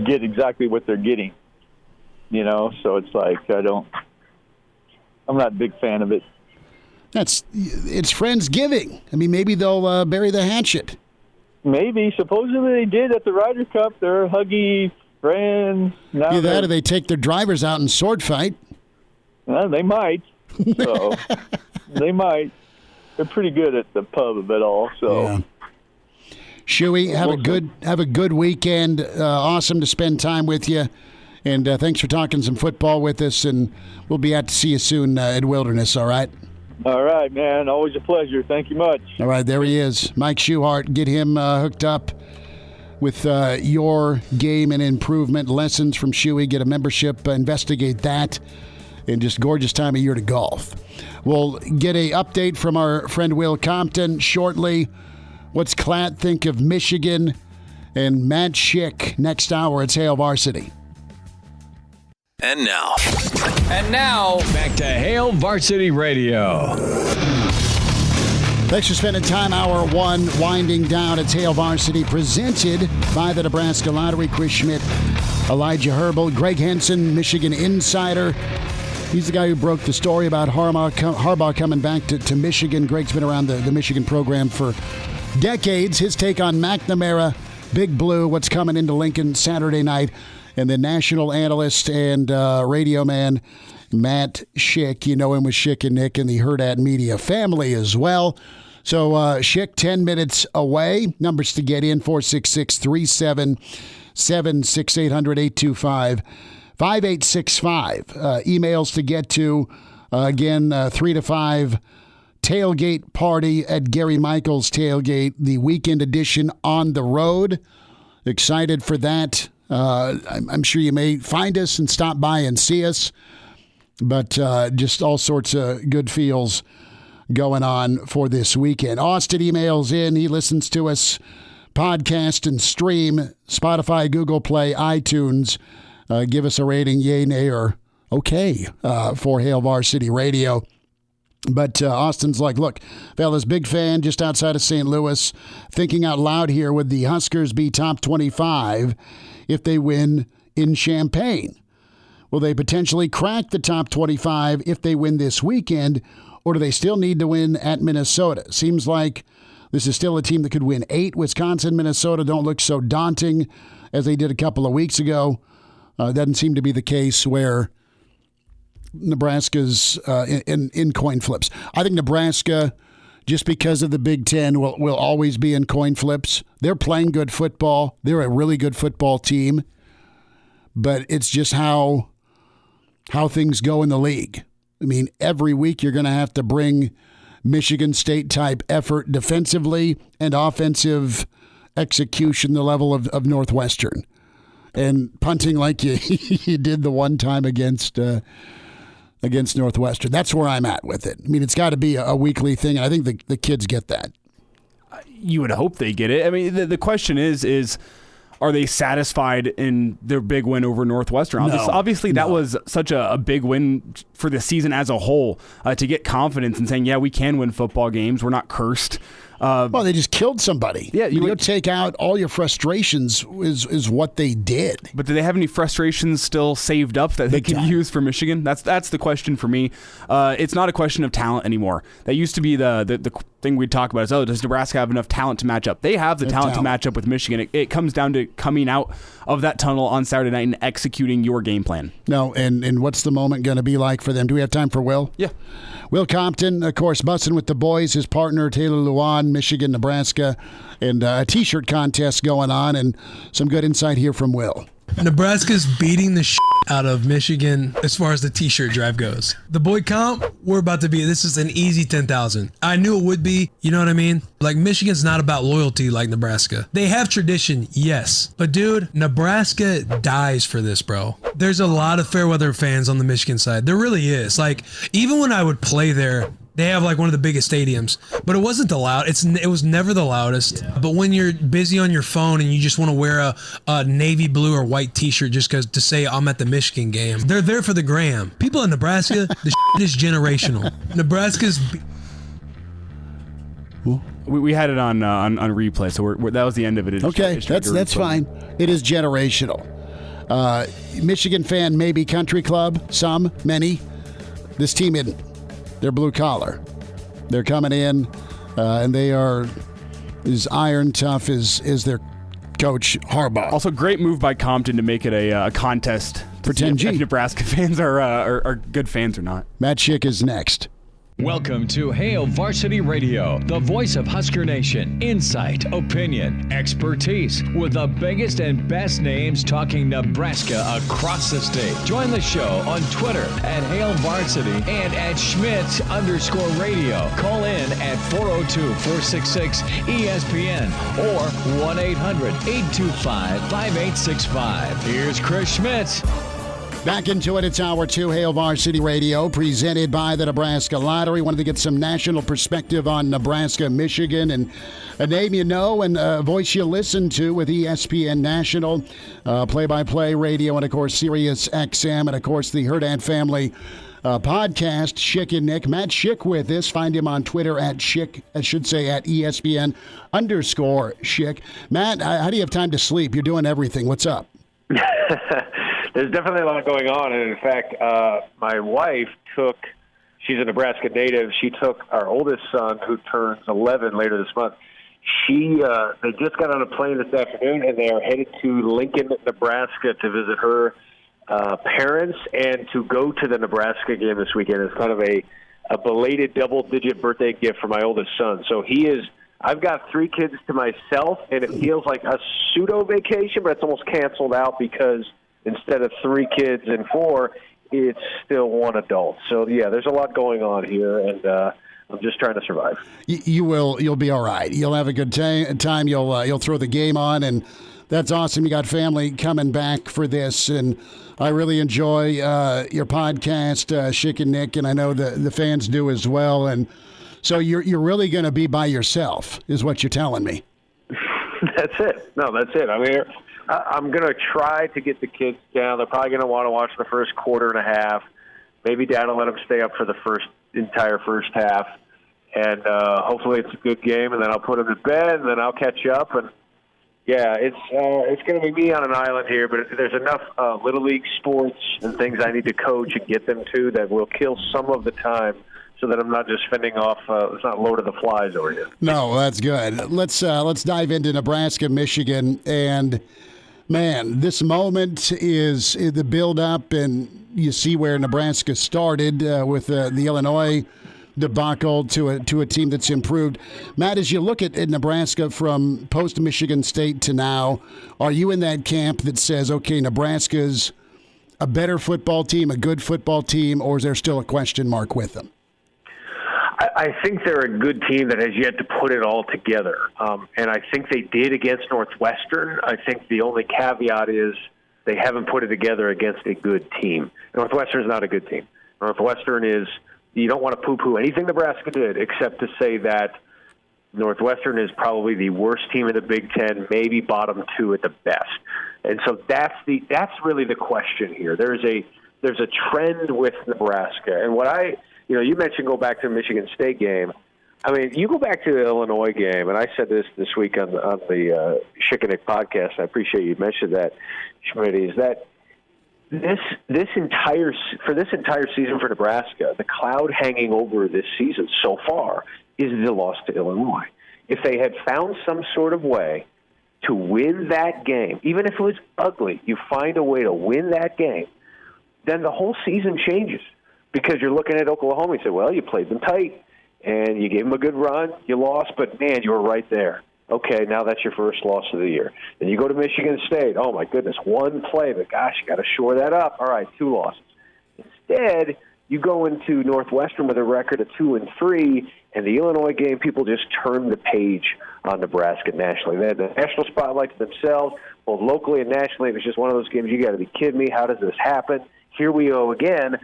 get exactly what they're getting. You know, so it's like I'm not a big fan of it. It's Friendsgiving. I mean, maybe they'll bury the hatchet. Maybe. Supposedly they did at the Ryder Cup. They're huggy friends. Now Either that or they take their drivers out and sword fight. Well, they might. So they might. They're pretty good at the pub of it all. So, yeah. Shuey, have a good weekend. Awesome to spend time with you, and thanks for talking some football with us. And we'll be out to see you soon at Wilderness. All right. All right, man. Always a pleasure. Thank you much. All right, there he is, Mike Schuhart. Get him hooked up with your game and improvement lessons from Shuey. Get a membership. Investigate that. And just gorgeous time of year to golf. We'll get a update from our friend Will Compton shortly. What's Klatt think of Michigan? And Matt Schick next hour. It's Hail Varsity. And now, back to Hail Varsity Radio. Thanks for spending time. Hour one winding down. It's Hail Varsity presented by the Nebraska Lottery. Chris Schmidt, Elijah Herbel, Gregg Henson, Michigan Insider. He's the guy who broke the story about Harbaugh coming back to Michigan. Gregg's been around the Michigan program for decades. His take on McNamara, Big Blue, what's coming into Lincoln Saturday night. And the national analyst and radio man, Matt Schick. You know him with Schick and Nick and the Hurrdat Media family as well. So Schick, 10 minutes away. Numbers to get in, 466-377-800, 825-5865. Emails to get to, again, 3 to 5 tailgate party at Gary Michael's Tailgate, the weekend edition on the road. Excited for that. I'm sure you may find us and stop by and see us, but just all sorts of good feels going on for this weekend. Austin emails in. He listens to us podcast and stream, Spotify, Google Play, iTunes. Give us a rating, yay, nay, or okay, for Hail Varsity Radio. But Austin's like, look, fellas, big fan just outside of St. Louis. Thinking out loud here, would the Huskers be top 25 if they win in Champaign? Will they potentially crack the top 25 if they win this weekend, or do they still need to win at Minnesota? Seems like this is still a team that could win 8. Wisconsin, Minnesota don't look so daunting as they did a couple of weeks ago. Doesn't seem to be the case where Nebraska's in coin flips. I think Nebraska, just because of the Big Ten, will always be in coin flips. They're playing good football. They're a really good football team. But it's just how things go in the league. I mean, every week you're going to have to bring Michigan State-type effort defensively and offensive execution the level of Northwestern. And punting like you did the one time against Northwestern. That's where I'm at with it. I mean, it's got to be a weekly thing, and I think the kids get that. You would hope they get it. I mean, the question is are they satisfied in their big win over Northwestern? Obviously, that was such a big win for the season as a whole to get confidence in saying, yeah, we can win football games. We're not cursed. Well, they just killed somebody. Yeah, you take out all your frustrations is what they did. But do they have any frustrations still saved up that they can use for Michigan? That's the question for me. It's not a question of talent anymore. That used to be the thing we'd talk about is, does Nebraska have enough talent to match up? They have the talent to match up with Michigan. It comes down to coming out of that tunnel on Saturday night and executing your game plan. No, and what's the moment going to be like for them? Do we have time for Will? Yeah. Will Compton, of course, bussing with the boys. His partner, Taylor Luan, Michigan, Nebraska, and a T-shirt contest going on, and some good insight here from Will. Nebraska's beating the out of Michigan as far as the T-shirt drive goes. The boy comp, we're about to be, this is an easy 10,000. I knew it would be, you know what I mean? Like, Michigan's not about loyalty like Nebraska. They have tradition, yes. But, dude, Nebraska dies for this, bro. There's a lot of fair weather fans on the Michigan side. There really is. Like, even when I would play there, they have like one of the biggest stadiums, but it wasn't the loud. It was never the loudest. Yeah. But when you're busy on your phone and you just want to wear a navy blue or white T-shirt just to say I'm at the Michigan game, they're there for the gram. People in Nebraska, the is generational. Nebraska's. We had it on replay, so that was the end of it. Okay, that's fine. It is generational. Michigan fan, maybe country club, some, many. This team isn't. They're blue collar. They're coming in, and they are as iron tough as their coach Harbaugh. Also, great move by Compton to make it a contest for 10G. If Nebraska fans are good fans or not. Matt Schick is next. Welcome to Hail Varsity Radio, the voice of Husker Nation. Insight, opinion, expertise, with the biggest and best names talking Nebraska across the state. Join the show on Twitter at Hail Varsity and at Schmidt_radio. Call in at 402-466-ESPN or 1-800-825-5865. Here's Chris Schmidt. Back into it. It's Hour 2, Hail Varsity Radio, presented by the Nebraska Lottery. Wanted to get some national perspective on Nebraska-Michigan, and a name you know and a voice you listen to with ESPN National, play-by-play radio, and, of course, Sirius XM, and, of course, the Hurrdat family podcast, Schick and Nick. Matt Schick with us. Find him on Twitter at Schick, I should say at ESPN_Schick. Matt, how do you have time to sleep? You're doing everything. What's up? There's definitely a lot going on, and in fact, my wife she's a Nebraska native, she took our oldest son, who turns 11 later this month. They just got on a plane this afternoon, and they are headed to Lincoln, Nebraska to visit her parents and to go to the Nebraska game this weekend. It's kind of a belated double-digit birthday gift for my oldest son. So I've got 3 kids to myself, and it feels like a pseudo-vacation, but it's almost canceled out because instead of 3 kids and 4, it's still 1 adult. So, yeah, there's a lot going on here, and I'm just trying to survive. You'll be all right. You'll have a good time. You'll throw the game on, and that's awesome. You got family coming back for this, and I really enjoy your podcast, Schick and Nick, and I know the fans do as well. And so you're really going to be by yourself, is what you're telling me. That's it. No, that's it. I mean, I'm going to try to get the kids down. They're probably going to want to watch the first quarter and a half. Maybe Dad will let them stay up for the first entire first half, and hopefully it's a good game, and then I'll put them to bed, and then I'll catch up. And yeah, it's going to be me on an island here, but there's enough Little League sports and things I need to coach and get them to that will kill some of the time, so that I'm not just fending off. It's not Lord of the Flies over here. No, that's good. Let's dive into Nebraska, Michigan, and man, this moment is the build-up, and you see where Nebraska started with the Illinois debacle to a team that's improved. Matt, as you look at Nebraska from post-Michigan State to now, are you in that camp that says, okay, Nebraska's a better football team, a good football team, or is there still a question mark with them? I think they're a good team that has yet to put it all together. And I think they did against Northwestern. I think the only caveat is they haven't put it together against a good team. Northwestern is not a good team. Northwestern is, you don't want to poo-poo anything Nebraska did, except to say that Northwestern is probably the worst team in the Big Ten, maybe bottom 2 at the best. And so that's really the question here. There's a trend with Nebraska. And what you mentioned go back to the Michigan State game. I mean, you go back to the Illinois game, and I said this week on the Schick and Elijah podcast. I appreciate you mentioned that, Schmidt, is that this entire season for Nebraska, the cloud hanging over this season so far is the loss to Illinois. If they had found some sort of way to win that game, even if it was ugly, you find a way to win that game, then the whole season changes. Because you're looking at Oklahoma and say, well, you played them tight, and you gave them a good run. You lost, but, man, you were right there. Okay, now that's your first loss of the year. Then you go to Michigan State. Oh, my goodness, one play, but, gosh, you got to shore that up. All right, 2 losses. Instead, you go into Northwestern with a record of 2-3, and the Illinois game, people just turned the page on Nebraska nationally. They had the national spotlight to themselves, both locally and nationally. It was just one of those games, you got to be kidding me. How does this happen? Here we go again.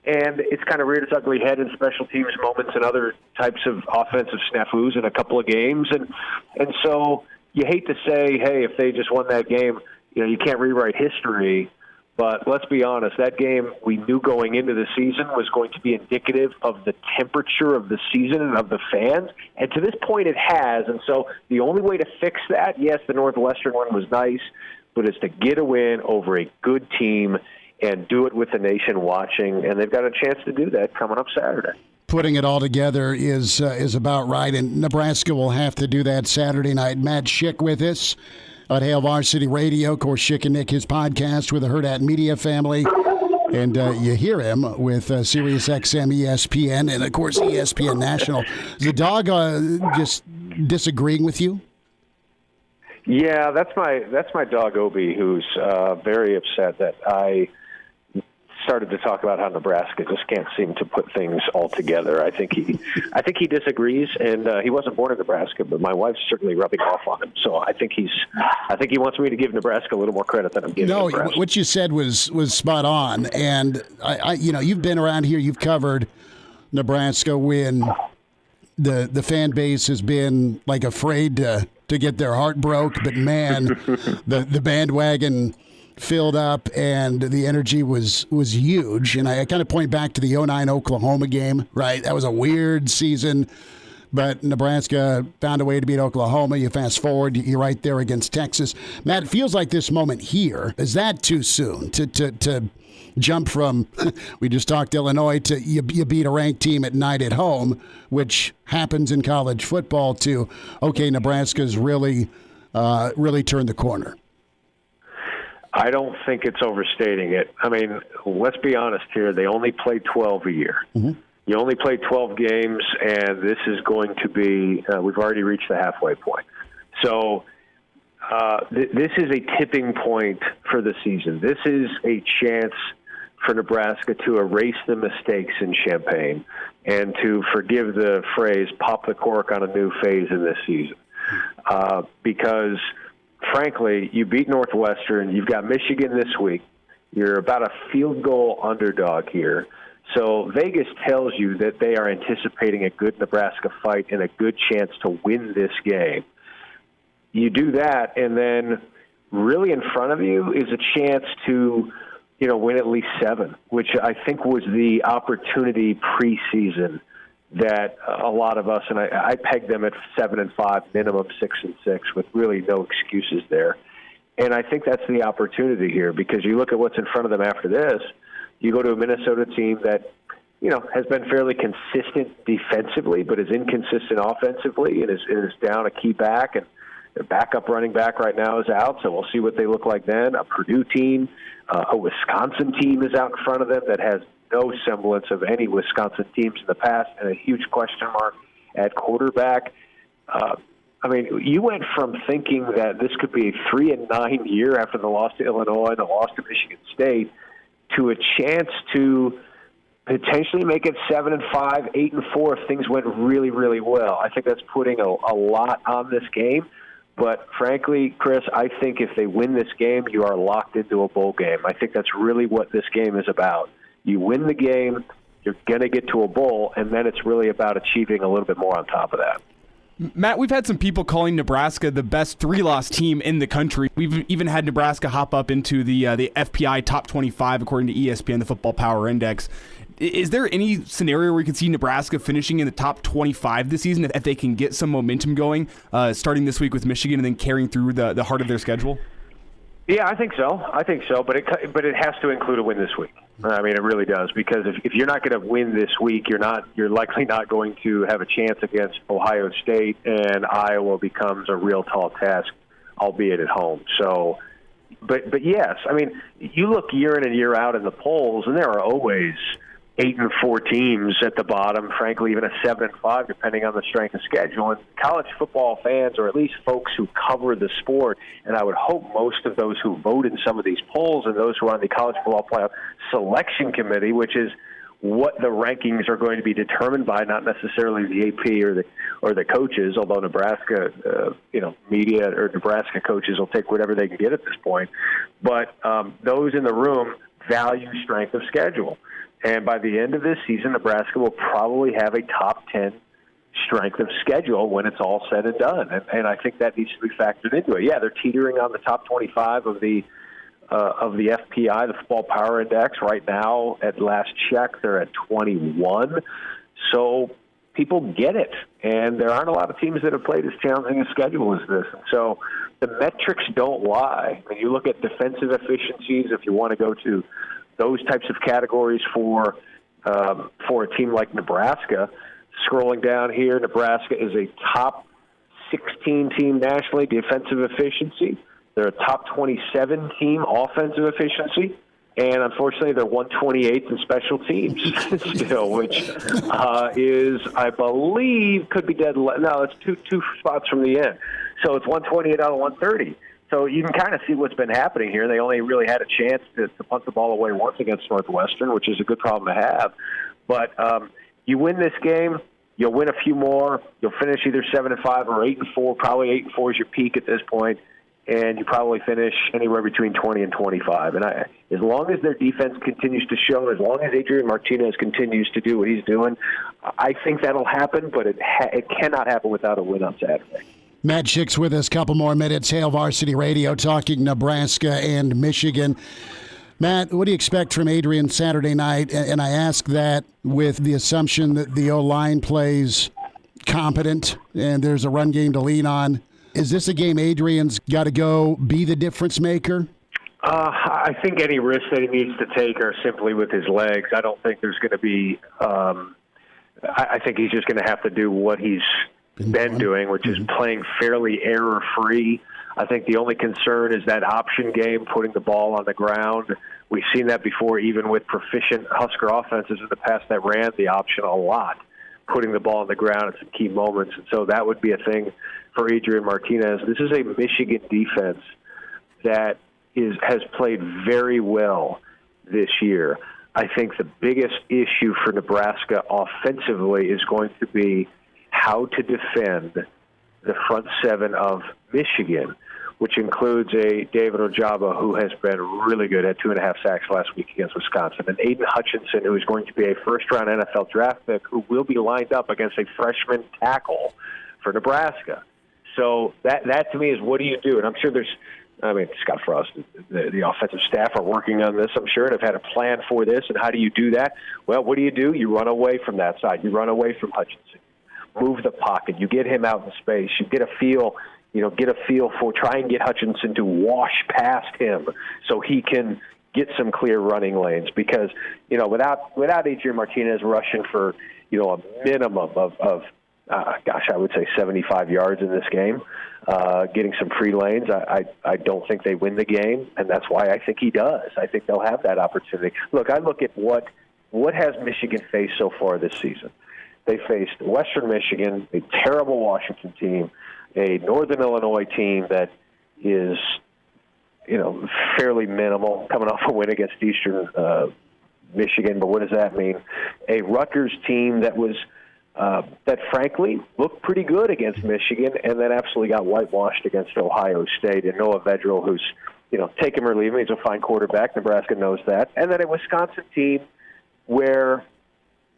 And it's kind of reared its ugly head in special teams moments and other types of offensive snafus in a couple of games. And so you hate to say, hey, if they just won that game, you can't rewrite history. But let's be honest, that game we knew going into the season was going to be indicative of the temperature of the season and of the fans. And to this point it has. And so the only way to fix that, yes, the Northwestern one was nice, but it's to get a win over a good team and do it with the nation watching, and they've got a chance to do that coming up Saturday. Putting it all together is about right, and Nebraska will have to do that Saturday night. Matt Schick with us at Hail Varsity Radio. Of course, Schick and Nick, his podcast with the Hurrdat Media family. And you hear him with Sirius XM, ESPN, and, of course, ESPN National. Is the dog just disagreeing with you? Yeah, that's my dog, Obi, who's very upset that I started to talk about how Nebraska just can't seem to put things all together. I think he disagrees, and he wasn't born in Nebraska, but my wife's certainly rubbing off on him. So I think he wants me to give Nebraska a little more credit than I'm giving. No, Nebraska. What you said was spot on, and I you've been around here, you've covered Nebraska when the fan base has been like afraid to get their heart broke, but man, the bandwagon filled up and the energy was huge. And I kind of point back to the 2009 Oklahoma game, right? That was a weird season, but Nebraska found a way to beat Oklahoma. You fast forward, you're right there against Texas. Matt, it feels like this moment here, is that too soon to jump from, we just talked Illinois, to you beat a ranked team at night at home, which happens in college football, to, okay, Nebraska's really turned the corner? I don't think it's overstating it. I mean, let's be honest here. They only play 12 a year. Mm-hmm. You only play 12 games, and this is going to be we've already reached the halfway point. So this is a tipping point for the season. This is a chance for Nebraska to erase the mistakes in Champaign and to, forgive the phrase, pop the cork on a new phase in this season. Because, frankly, you beat Northwestern. You've got Michigan this week. You're about a field goal underdog here. So Vegas tells you that they are anticipating a good Nebraska fight and a good chance to win this game. You do that, and then really in front of you is a chance to win at least 7, which I think was the opportunity preseason that a lot of us, and I pegged them at 7-5, minimum 6-6, with really no excuses there. And I think that's the opportunity here, because you look at what's in front of them after this. You go to a Minnesota team that, has been fairly consistent defensively, but is inconsistent offensively, and is down a key back, and their backup running back right now is out, so we'll see what they look like then. A Purdue team, a Wisconsin team is out in front of them that has no semblance of any Wisconsin teams in the past, and a huge question mark at quarterback. You went from thinking that this could be a 3-9 year after the loss to Illinois and the loss to Michigan State to a chance to potentially make it 7-5, 8-4 if things went really, really well. I think that's putting a lot on this game. But frankly, Chris, I think if they win this game, you are locked into a bowl game. I think that's really what this game is about. You win the game, you're going to get to a bowl, and then it's really about achieving a little bit more on top of that. Matt, we've had some people calling Nebraska the best 3-loss team in the country. We've even had Nebraska hop up into the FPI top 25, according to ESPN, the Football Power Index. Is there any scenario where you can see Nebraska finishing in the top 25 this season if they can get some momentum going, starting this week with Michigan and then carrying through the heart of their schedule? Yeah, I think so. But it has to include a win this week. It really does, because if you're not going to win this week, you're likely not going to have a chance against Ohio State, and Iowa becomes a real tall task, albeit at home. So, but yes, you look year in and year out in the polls, and there are always 8-4 teams at the bottom, frankly, even a 7-5, depending on the strength of schedule. And college football fans, or at least folks who cover the sport, and I would hope most of those who vote in some of these polls and those who are on the College Football Playoff Selection Committee, which is what the rankings are going to be determined by, not necessarily the AP or the coaches, although Nebraska, media or Nebraska coaches will take whatever they can get at this point. But those in the room value strength of schedule. And by the end of this season, Nebraska will probably have a top 10 strength of schedule when it's all said and done. And I think that needs to be factored into it. Yeah, they're teetering on the top 25 of the FPI, the Football Power Index. Right now, at last check, they're at 21. So people get it. And there aren't a lot of teams that have played as challenging a schedule as this. And so the metrics don't lie. When you look at defensive efficiencies, if you want to go to those types of categories for a team like Nebraska. Scrolling down here, Nebraska is a top 16 team nationally, defensive efficiency. They're a top 27 team offensive efficiency. And unfortunately, they're 128th in special teams still, which is, I believe, could be dead. No, it's two spots from the end. So it's 128 out of 130. So you can kind of see what's been happening here. They only really had a chance to punt the ball away once against Northwestern, which is a good problem to have. But you win this game, you'll win a few more. You'll finish either 7-5 or 8-4. Probably 8-4 is your peak at this point, and you probably finish anywhere between 20 and 25. And as long as their defense continues to show, as long as Adrian Martinez continues to do what he's doing, I think that'll happen. But it cannot happen without a win on Saturday. Matt Schick's with us. Couple more minutes. Hail Varsity Radio, talking Nebraska and Michigan. Matt, what do you expect from Adrian Saturday night? And I ask that with the assumption that the O-line plays competent and there's a run game to lean on. Is this a game Adrian's got to go be the difference maker? I think any risks that he needs to take are simply with his legs. I don't think there's going to be I think he's just going to have to do what he's been doing, which is playing fairly error-free. I think the only concern is that option game, putting the ball on the ground. We've seen that before, even with proficient Husker offenses in the past that ran the option a lot, putting the ball on the ground at some key moments. And so that would be a thing for Adrian Martinez. This is a Michigan defense that has played very well this year. I think the biggest issue for Nebraska offensively is going to be how to defend the front seven of Michigan, which includes a David Ojabo, who has been really good, at 2.5 sacks last week against Wisconsin, and Aiden Hutchinson, who is going to be a first-round NFL draft pick, who will be lined up against a freshman tackle for Nebraska. So that to me is, what do you do? And I'm sure there's I mean, Scott Frost, the offensive staff are working on this, I'm sure, and have had a plan for this. And how do you do that? Well, what do? You run away from that side. You run away from Hutchinson. Move the pocket. You get him out in space. You get a feel for, try and get Hutchinson to wash past him so he can get some clear running lanes. Because, without Adrian Martinez rushing for, a minimum of I would say 75 yards in this game, getting some free lanes, I don't think they win the game, and that's why I think he does. I think they'll have that opportunity. Look, I look at what has Michigan faced so far this season. They faced Western Michigan, a terrible Washington team, a Northern Illinois team that is, fairly minimal, coming off a win against Eastern Michigan. But what does that mean? A Rutgers team that was that frankly looked pretty good against Michigan, and then absolutely got whitewashed against Ohio State. And Noah Vedral, who's take him or leave him, he's a fine quarterback. Nebraska knows that. And then a Wisconsin team where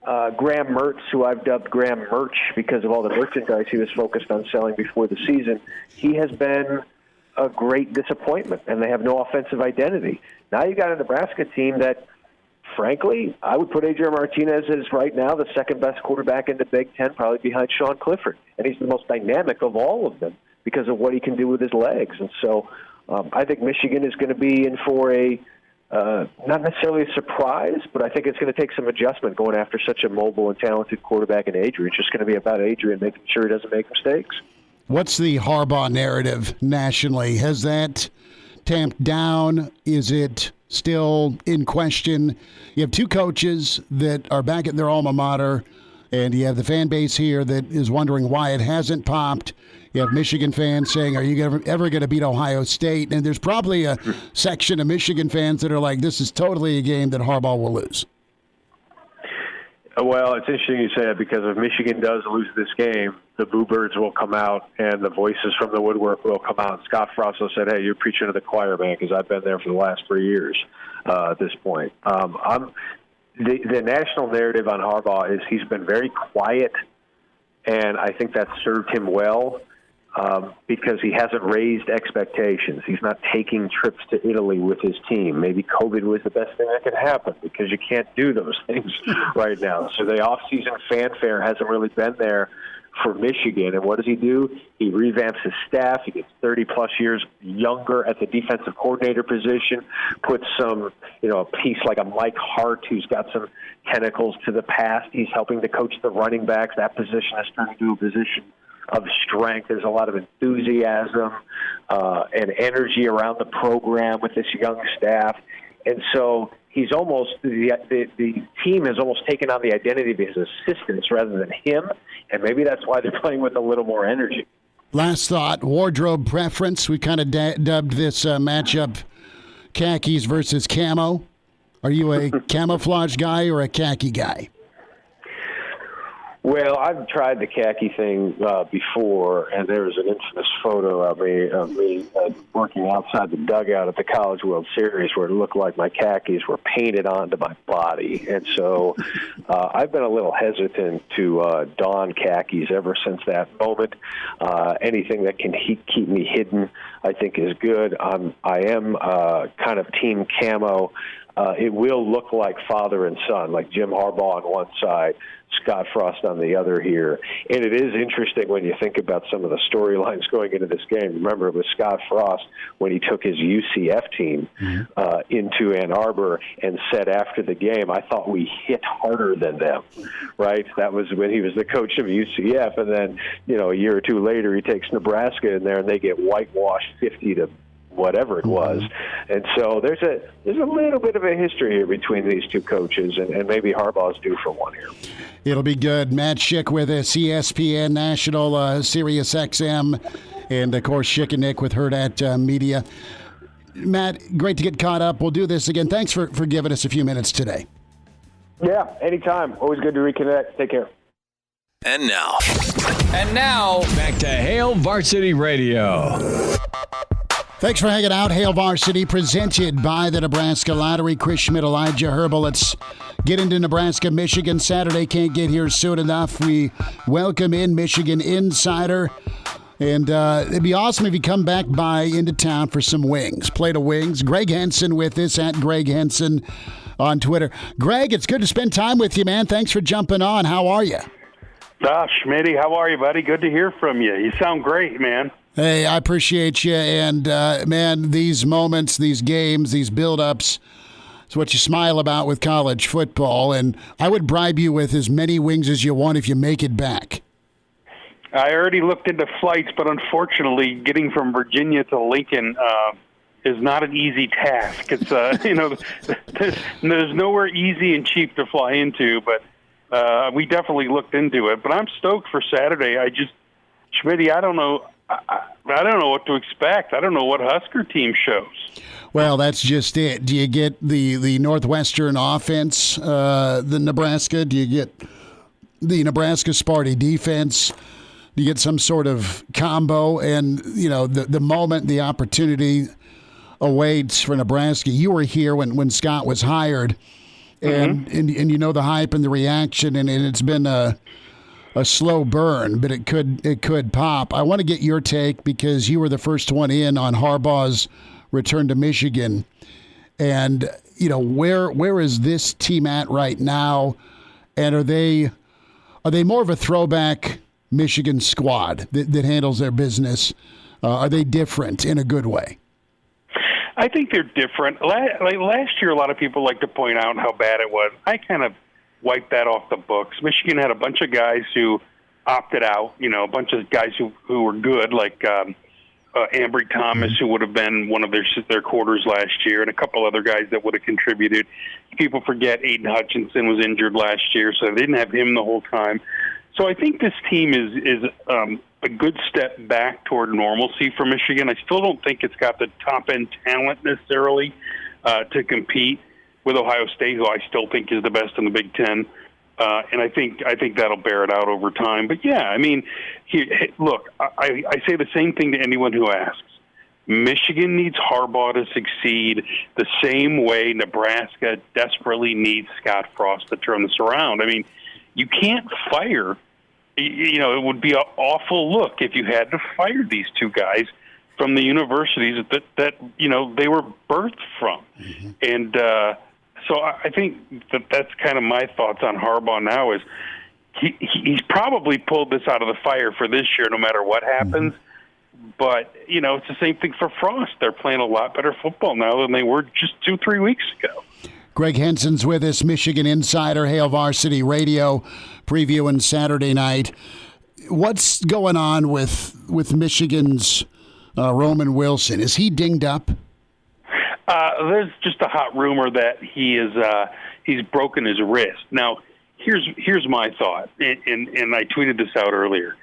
Graham Mertz, who I've dubbed Graham Merch because of all the merchandise he was focused on selling before the season, he has been a great disappointment, and they have no offensive identity. Now you got a Nebraska team that, frankly, I would put Adrian Martinez as right now the second-best quarterback in the Big Ten, probably behind Sean Clifford, and he's the most dynamic of all of them because of what he can do with his legs. And so I think Michigan is going to be in for a not necessarily a surprise, but I think it's going to take some adjustment going after such a mobile and talented quarterback in Adrian. It's just going to be about Adrian making sure he doesn't make mistakes. What's the Harbaugh narrative nationally? Has that tamped down? Is it still in question? You have two coaches that are back at their alma mater, and you have the fan base here that is wondering why it hasn't popped. You have Michigan fans saying, are you ever going to beat Ohio State? And there's probably a section of Michigan fans that are like, this is totally a game that Harbaugh will lose. Well, it's interesting you say that because if Michigan does lose this game, the Boo Birds will come out and the voices from the woodwork will come out. Scott Frost said, hey, you're preaching to the choir, man, because I've been there for the last 3 years at this point. The national narrative on Harbaugh is he's been very quiet, and I think that's served him well. Because he hasn't raised expectations. He's not taking trips to Italy with his team. Maybe COVID was the best thing that could happen because you can't do those things right now. So the off-season fanfare hasn't really been there for Michigan. And what does he do? He revamps his staff. He gets 30-plus years younger at the defensive coordinator position, puts some, a piece like a Mike Hart who's got some tentacles to the past. He's helping to coach the running backs. That position has turned into a position of strength. There's a lot of enthusiasm and energy around the program with this young staff. And so he's almost, the team has almost taken on the identity of his assistants rather than him, and maybe that's why they're playing with a little more energy. Last thought, wardrobe preference. We kind of dubbed this matchup khakis versus camo. Are you a camouflage guy or a khaki guy? Well, I've tried the khaki thing before, and there was an infamous photo of me working outside the dugout at the College World Series where it looked like my khakis were painted onto my body. And so I've been a little hesitant to don khakis ever since that moment. Anything that can keep me hidden, I think, is good. I am kind of team camo. It will look like father and son, like Jim Harbaugh on one side, Scott Frost on the other here. And it is interesting when you think about some of the storylines going into this game. Remember, it was Scott Frost when he took his UCF team into Ann Arbor and said after the game, I thought we hit harder than them, right? That was when he was the coach of UCF. And then, a year or two later, he takes Nebraska in there and they get whitewashed 50 to whatever it was. And so there's a little bit of a history here between these two coaches, and maybe Harbaugh's due for one here. It'll be good. Matt Schick with us, ESPN National, Sirius XM, and, of course, Schick and Nick with Hurrdat Media. Matt, great to get caught up. We'll do this again. Thanks for giving us a few minutes today. Yeah, anytime. Always good to reconnect. Take care. And now, back to Hail Varsity Radio. Thanks for hanging out. Hail Varsity, presented by the Nebraska Lottery. Chris Schmidt, Elijah Herbel. Let's get into Nebraska-Michigan. Saturday can't get here soon enough. We welcome in Michigan insider, And it'd be awesome if you come back by into town for some wings. Plate of wings. Gregg Henson with us at Gregg Henson on Twitter. Gregg, it's good to spend time with you, man. Thanks for jumping on. How are you? Schmitty, how are you, buddy? Good to hear from you. You sound great, man. Hey, I appreciate you. And, man, these moments, these games, these build-ups, it's what you smile about with college football. And I would bribe you with as many wings as you want if you make it back. I already looked into flights, but unfortunately, getting from Virginia to Lincoln is not an easy task. It's there's nowhere easy and cheap to fly into, but we definitely looked into it. But I'm stoked for Saturday. Schmitty, I don't know what to expect. I don't know what Husker team shows. Well, that's just it. Do you get the Northwestern offense, the Nebraska? Do you get the Nebraska Sparty defense? Do you get some sort of combo? And, the moment the opportunity awaits for Nebraska, you were here when Scott was hired, and the hype and the reaction, and it's been a slow burn, but it could pop. I want to get your take because you were the first one in on Harbaugh's return to Michigan. And, where is this team at right now? And are they more of a throwback Michigan squad that handles their business? Are they different in a good way? I think they're different. Last year, a lot of people like to point out how bad it was. I kind of wiped that off the books. Michigan had a bunch of guys who opted out, a bunch of guys who were good, like Ambry Thomas, who would have been one of their quarters last year, and a couple other guys that would have contributed. People forget Aiden Hutchinson was injured last year, so they didn't have him the whole time. So I think this team is a good step back toward normalcy for Michigan. I still don't think it's got the top-end talent necessarily to compete with Ohio State, who I still think is the best in the Big Ten. And I think that'll bear it out over time. But, yeah, I mean, look, I say the same thing to anyone who asks. Michigan needs Harbaugh to succeed the same way Nebraska desperately needs Scott Frost to turn this around. I mean, you can't fire. It would be an awful look if you had to fire these two guys from the universities that they were birthed from. Mm-hmm. And so I think that's kind of my thoughts on Harbaugh now is he's probably pulled this out of the fire for this year no matter what happens. Mm-hmm. But, it's the same thing for Frost. They're playing a lot better football now than they were just 2-3 weeks ago. Gregg Henson's with us, Michigan Insider, Hail Varsity Radio, previewing Saturday night. What's going on with Michigan's Roman Wilson? Is he dinged up? There's just a hot rumor that he's broken his wrist. Now, here's my thought, and I tweeted this out earlier.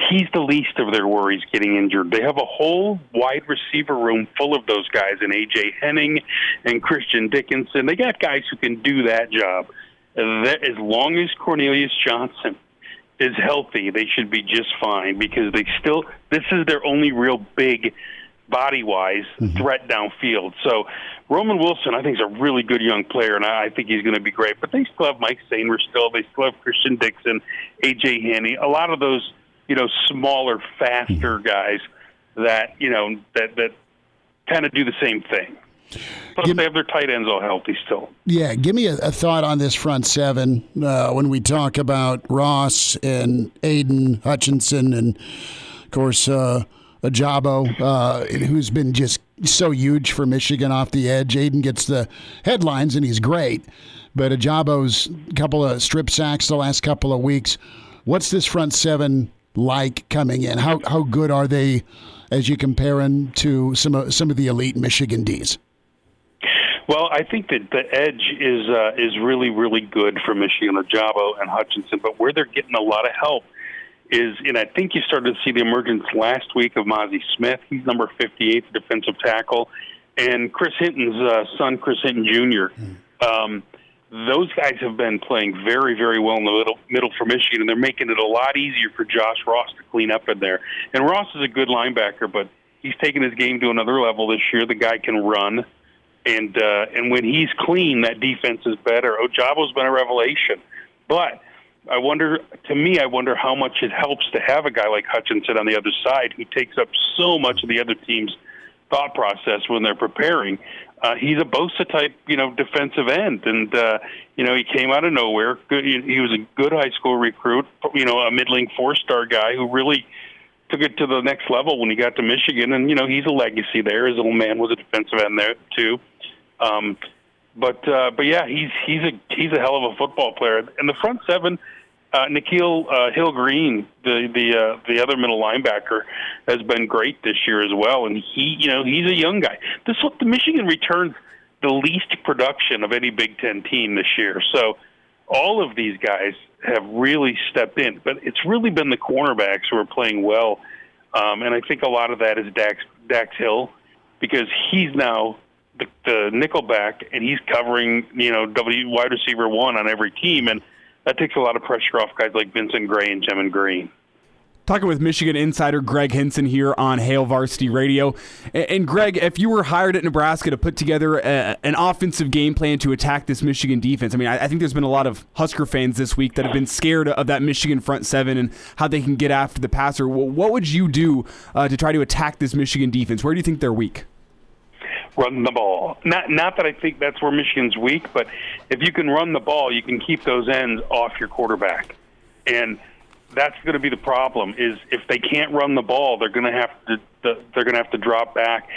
He's the least of their worries getting injured. They have a whole wide receiver room full of those guys, and A.J. Henning and Christian Dickinson. They got guys who can do that job. As long as Cornelius Johnson is healthy, they should be just fine because this is their only real big body-wise threat downfield. So Roman Wilson, I think, is a really good young player, and I think he's going to be great. But they still have Mike Sainer still. They still have Christian Dixon, A.J. Henning. A lot of those smaller, faster guys that kind of do the same thing. Plus, they have their tight ends all healthy still. Yeah, give me a thought on this front seven when we talk about Ross and Aiden Hutchinson and, of course, Ajabo, who's been just so huge for Michigan off the edge. Aiden gets the headlines, and he's great. But Ajabo's couple of strip sacks the last couple of weeks. What's this front seven like coming in? How good are they as you compare them to some of the elite Michigan Ds? Well, I think that the edge is really, really good for Michigan, Ajabo and Hutchinson. But where they're getting a lot of help is, and I think you started to see the emergence last week of Mozzie Smith. He's number 58, the defensive tackle, and Chris Hinton's son, Chris Hinton Jr. Those guys have been playing very, very well in the middle for Michigan, and they're making it a lot easier for Josh Ross to clean up in there. And Ross is a good linebacker, but he's taken his game to another level this year. The guy can run, and when he's clean, that defense is better. Ojabo's been a revelation. But I wonder how much it helps to have a guy like Hutchinson on the other side who takes up so much of the other team's thought process when they're preparing. He's a Bosa type, defensive end, and he came out of nowhere. He was a good high school recruit, a middling 4-star guy who really took it to the next level when he got to Michigan, and he's a legacy there. His little man was a defensive end there too. But yeah, he's a hell of a football player. And the front seven, Nikhil Hill-Green, the other middle linebacker, has been great this year as well. And he's a young guy. The Michigan returns the least production of any Big Ten team this year. So all of these guys have really stepped in. But it's really been the cornerbacks who are playing well. And I think a lot of that is Dax Hill, because he's now the nickelback, and he's covering, wide receiver 1 on every team. And that takes a lot of pressure off guys like Vincent Gray and Jemon Green. Talking with Michigan insider Gregg Henson here on Hail Varsity Radio. And Greg, if you were hired at Nebraska to put together an offensive game plan to attack this Michigan defense, I think there's been a lot of Husker fans this week that have been scared of that Michigan front seven and how they can get after the passer. What would you do to try to attack this Michigan defense? Where do you think they're weak? Run the ball. Not that I think that's where Michigan's weak, but if you can run the ball, you can keep those ends off your quarterback. And that's going to be the problem, is if they can't run the ball, they're going to have to drop back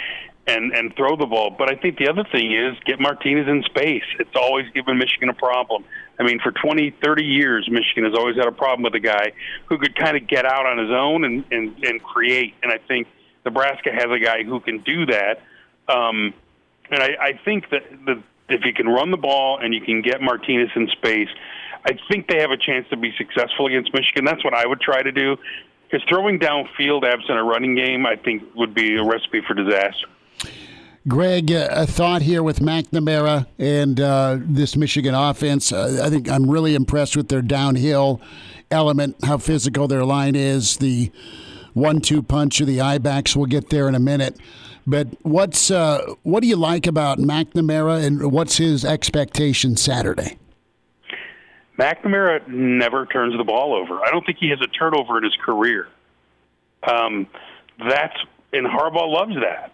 and throw the ball. But I think the other thing is get Martinez in space. It's always given Michigan a problem. For 20, 30 years, Michigan has always had a problem with a guy who could kind of get out on his own and create. And I think Nebraska has a guy who can do that. And I think that if you can run the ball and you can get Martinez in space, I think they have a chance to be successful against Michigan. That's what I would try to do, because throwing downfield absent a running game, I think, would be a recipe for disaster. Greg, a thought here with McNamara and this Michigan offense. I think I'm really impressed with their downhill element, how physical their line is, the 1-2 punch of the I-backs. We'll get there in a minute. But what do you like about McNamara, and what's his expectation Saturday? McNamara never turns the ball over. I don't think he has a turnover in his career. And Harbaugh loves that.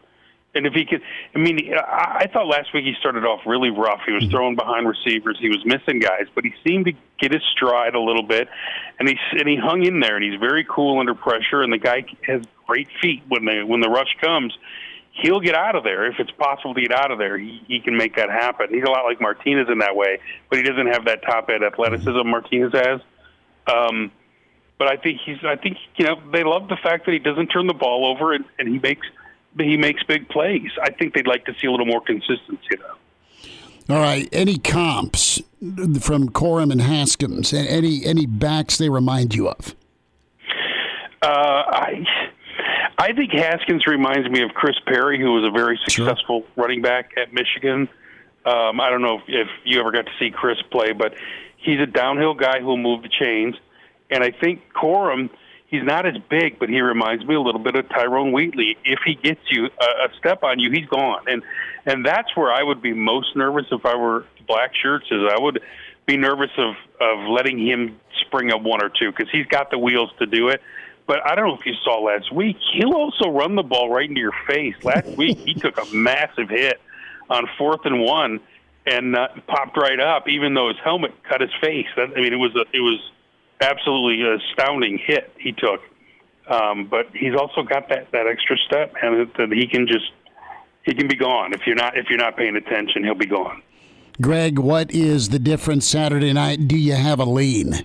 And if he could, I thought last week he started off really rough. He was throwing behind receivers. He was missing guys, but he seemed to get his stride a little bit, and he hung in there. And he's very cool under pressure. And the guy has great feet when the rush comes. He'll get out of there. If it's possible to get out of there, he can make that happen. He's a lot like Martinez in that way, but he doesn't have that top-end athleticism Martinez has. But I think they love the fact that he doesn't turn the ball over, and he makes big plays. I think they'd like to see a little more consistency, though. All right. Any comps from Corum and Haskins? Any backs they remind you of? I think Haskins reminds me of Chris Perry, who was a very successful running back at Michigan. I don't know if you ever got to see Chris play, but he's a downhill guy who'll move the chains. And I think Corum, he's not as big, but he reminds me a little bit of Tyrone Wheatley. If he gets you a step on you, he's gone. And that's where I would be most nervous if I were Black Shirts, is I would be nervous of letting him spring up 1 or 2, because he's got the wheels to do it. But I don't know if you saw last week, he'll also run the ball right into your face. Last week he took a massive hit on 4th and 1 and popped right up, even though his helmet cut his face. It was absolutely an astounding hit he took. But he's also got that extra step, and that he can be gone. If you're not paying attention, he'll be gone. Greg, what is the difference Saturday night? Do you have a lean?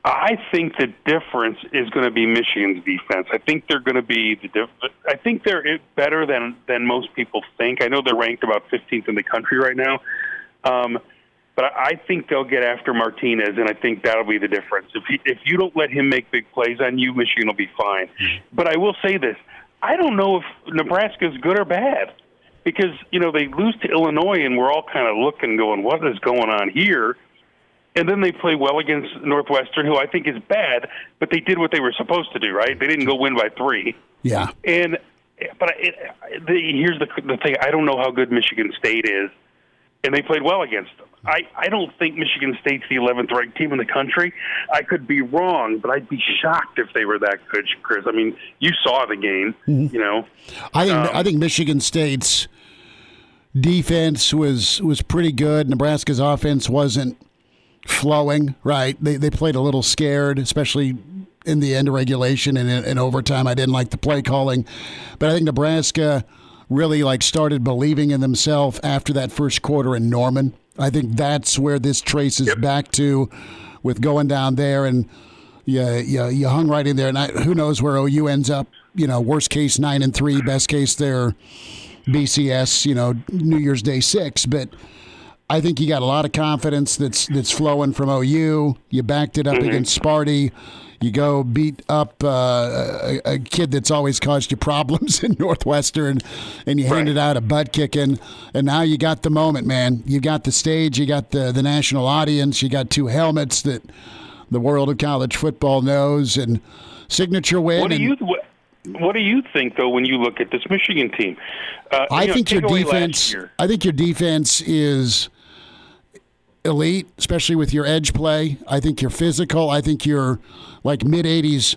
I think the difference is going to be Michigan's defense. I think they're going to be I think they're better than most people think. I know they're ranked about 15th in the country right now, but I think they'll get after Martinez, and I think that'll be the difference. If you don't let him make big plays on you, Michigan will be fine. But I will say this: I don't know if Nebraska is good or bad, because they lose to Illinois, and we're all kind of looking, going, "What is going on here?" And then they play well against Northwestern, who I think is bad, but they did what they were supposed to do, right? They didn't go win by 3. Yeah. But here's the thing: I don't know how good Michigan State is, and they played well against them. I don't think Michigan State's the 11th ranked team in the country. I could be wrong, but I'd be shocked if they were that good, Chris. I mean, you saw the game, you know. I think Michigan State's defense was pretty good. Nebraska's offense wasn't flowing, right? They played a little scared, especially in the end of regulation and in overtime. I didn't like the play calling. But I think Nebraska really started believing in themselves after that first quarter in Norman. I think that's where this traces back to, with going down there, and you hung right in there. And who knows where OU ends up? Worst case 9-3, best case they're BCS. New Year's Day 6. But I think you got a lot of confidence that's flowing from OU. You backed it up against Sparty. You go beat up a kid that's always caused you problems in Northwestern, and you handed out a butt kicking, and now you got the moment, man. You got the stage, you got the national audience, you got 2 helmets that the world of college football knows, and signature win. What do you think, though, when you look at this Michigan team? I think your defense is elite, especially with your edge play. I think you're physical. I think you're mid-'80s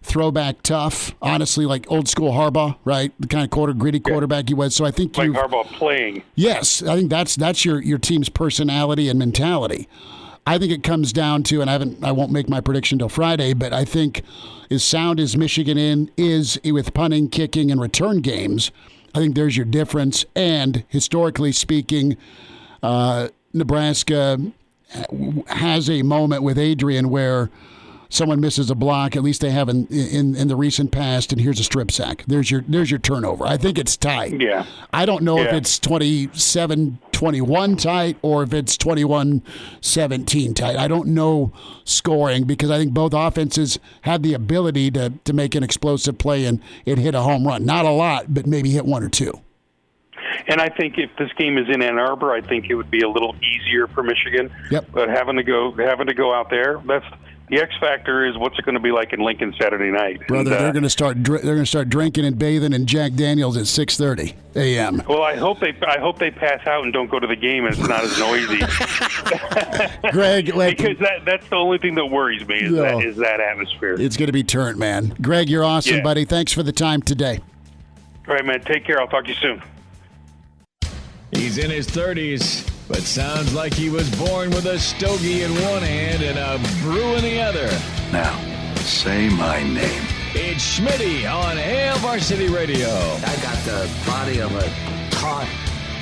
throwback tough, honestly, like old school Harbaugh, right? The kind of gritty quarterback he was. So I think Harbaugh playing. Yes, I think that's your team's personality and mentality. I think it comes down to, and I won't make my prediction till Friday, but I think as sound as Michigan is with punting, kicking, and return games, I think there's your difference. And historically speaking, Nebraska has a moment with Adrian where someone misses a block, at least they have in the recent past, and here's a strip sack. There's your turnover. I think it's tight. Yeah. I don't know if it's 27-21 tight or if it's 21-17 tight. I don't know scoring, because I think both offenses have the ability to make an explosive play and hit a home run. Not a lot, but maybe hit 1 or 2. And I think if this game is in Ann Arbor, I think it would be a little easier for Michigan. Yep. But having to go out there, that's the X factor. Is what's it going to be like in Lincoln Saturday night? Brother, they're going to start drinking and bathing in Jack Daniels at 6:30 a.m. Well, I hope they pass out and don't go to the game, and it's not as noisy. Greg, because that's the only thing that worries me is that atmosphere. It's going to be turned, man. Greg, you're awesome, buddy. Thanks for the time today. All right, man. Take care. I'll talk to you soon. He's in his 30s, but sounds like he was born with a stogie in one hand and a brew in the other. Now, say my name. It's Schmitty on Hail Varsity Radio. I got the body of a taut,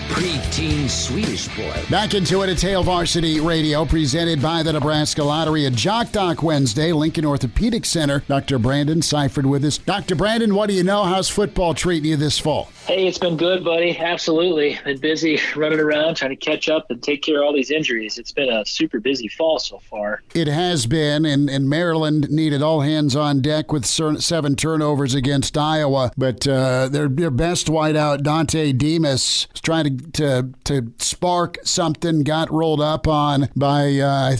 preteen Swedish boy. Back into it. It's Hail Varsity Radio, presented by the Nebraska Lottery at Jock Doc Wednesday, Lincoln Orthopedic Center. Dr. Brandon Seifert with us. Dr. Brandon, what do you know? How's football treating you this fall? Hey, it's been good, buddy. Absolutely. Been busy running around trying to catch up and take care of all these injuries. It's been a super busy fall so far. It has been, and Maryland needed all hands on deck with 7 turnovers against Iowa. But their best wideout, Dante Demas, is trying to spark something, got rolled up on by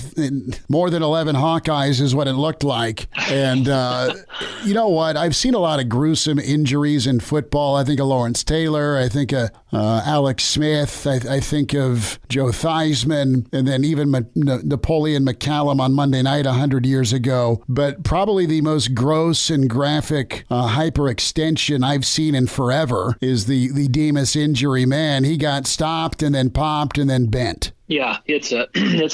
more than 11 Hawkeyes is what it looked like. And you know what? I've seen a lot of gruesome injuries in football. I think of Lawrence Taylor. I think of Alex Smith. I think of Joe Theismann, and then even Napoleon McCallum on Monday night 100 years ago. But probably the most gross and graphic hyperextension I've seen in forever is the Demas injury. Man, he got stopped and then popped and then bent. Yeah, it's a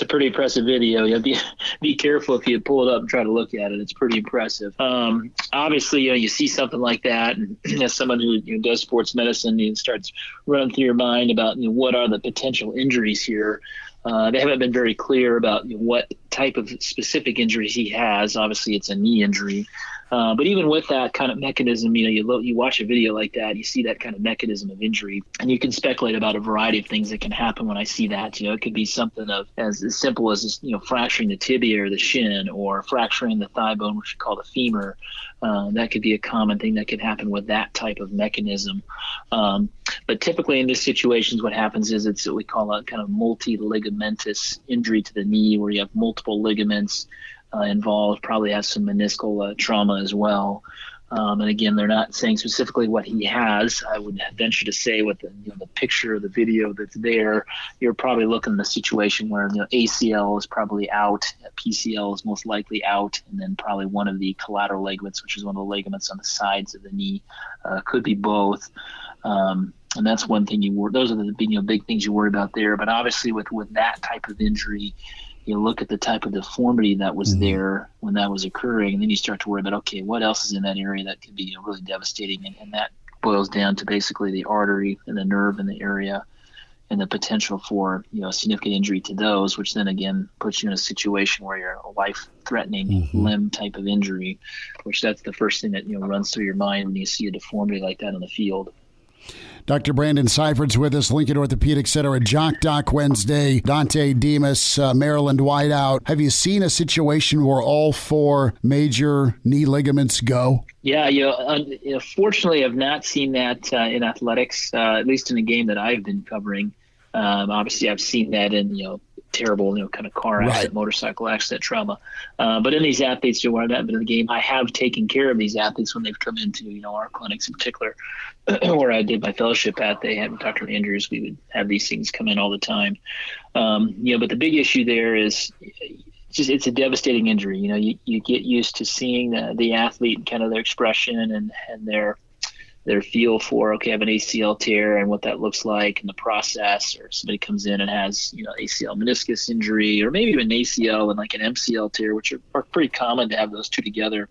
pretty impressive video. You have to be careful if you pull it up and try to look at it. It's pretty impressive. Obviously, you see something like that, and as someone who does sports medicine, it starts running through your mind about what are the potential injuries here. They haven't been very clear about what type of specific injuries he has. Obviously, it's a knee injury. But even with that kind of mechanism, you watch a video like that, you see that kind of mechanism of injury, and you can speculate about a variety of things that can happen when I see that. It could be something of as simple as fracturing the tibia or the shin, or fracturing the thigh bone, which we call the femur. That could be a common thing that could happen with that type of mechanism. But typically in these situations, what happens is it's what we call a kind of multi-ligamentous injury to the knee, where you have multiple ligaments involved, probably has some meniscal trauma as well. And again, they're not saying specifically what he has. I would venture to say with the picture, the video that's there, you're probably looking at a situation where ACL is probably out, PCL is most likely out, and then probably one of the collateral ligaments, which is one of the ligaments on the sides of the knee, could be both. And that's one thing those are the big things you worry about there. But obviously with that type of injury, you look at the type of deformity that was there when that was occurring, and then you start to worry about, okay, what else is in that area that could be really devastating? And that boils down to basically the artery and the nerve in the area and the potential for, significant injury to those, which then again puts you in a situation where you're a life-threatening limb type of injury, which that's the first thing that, runs through your mind when you see a deformity like that on the field. Dr. Brandon Seifert's with us, Lincoln Orthopedic Center at Jock Doc Wednesday. Dante Demas, Maryland wideout. Have you seen a situation where all 4 major knee ligaments go? Yeah, fortunately, I've not seen that in athletics, at least in a game that I've been covering. Obviously, I've seen that in terrible, kind of car accident, motorcycle accident trauma. But in these athletes who are that bit of the game, I have taken care of these athletes when they've come into, our clinics in particular, where I did my fellowship at. They had Dr. Andrews. We would have these things come in all the time. But the big issue there is it's a devastating injury. You get used to seeing the athlete and kind of their expression and their feel for, okay, I have an ACL tear and what that looks like in the process, or somebody comes in and has, ACL meniscus injury, or maybe even an ACL and like an MCL tear, which are pretty common to have those two together.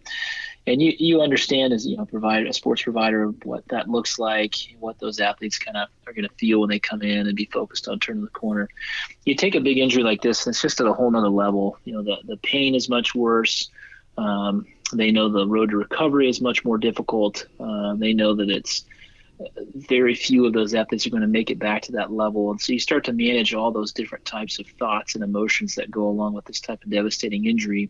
And you understand as, a sports provider, what that looks like, what those athletes kind of are going to feel when they come in and be focused on turning the corner. You take a big injury like this, and it's just at a whole nother level. The pain is much worse. They know the road to recovery is much more difficult. They know that it's very few of those athletes are going to make it back to that level. And so you start to manage all those different types of thoughts and emotions that go along with this type of devastating injury.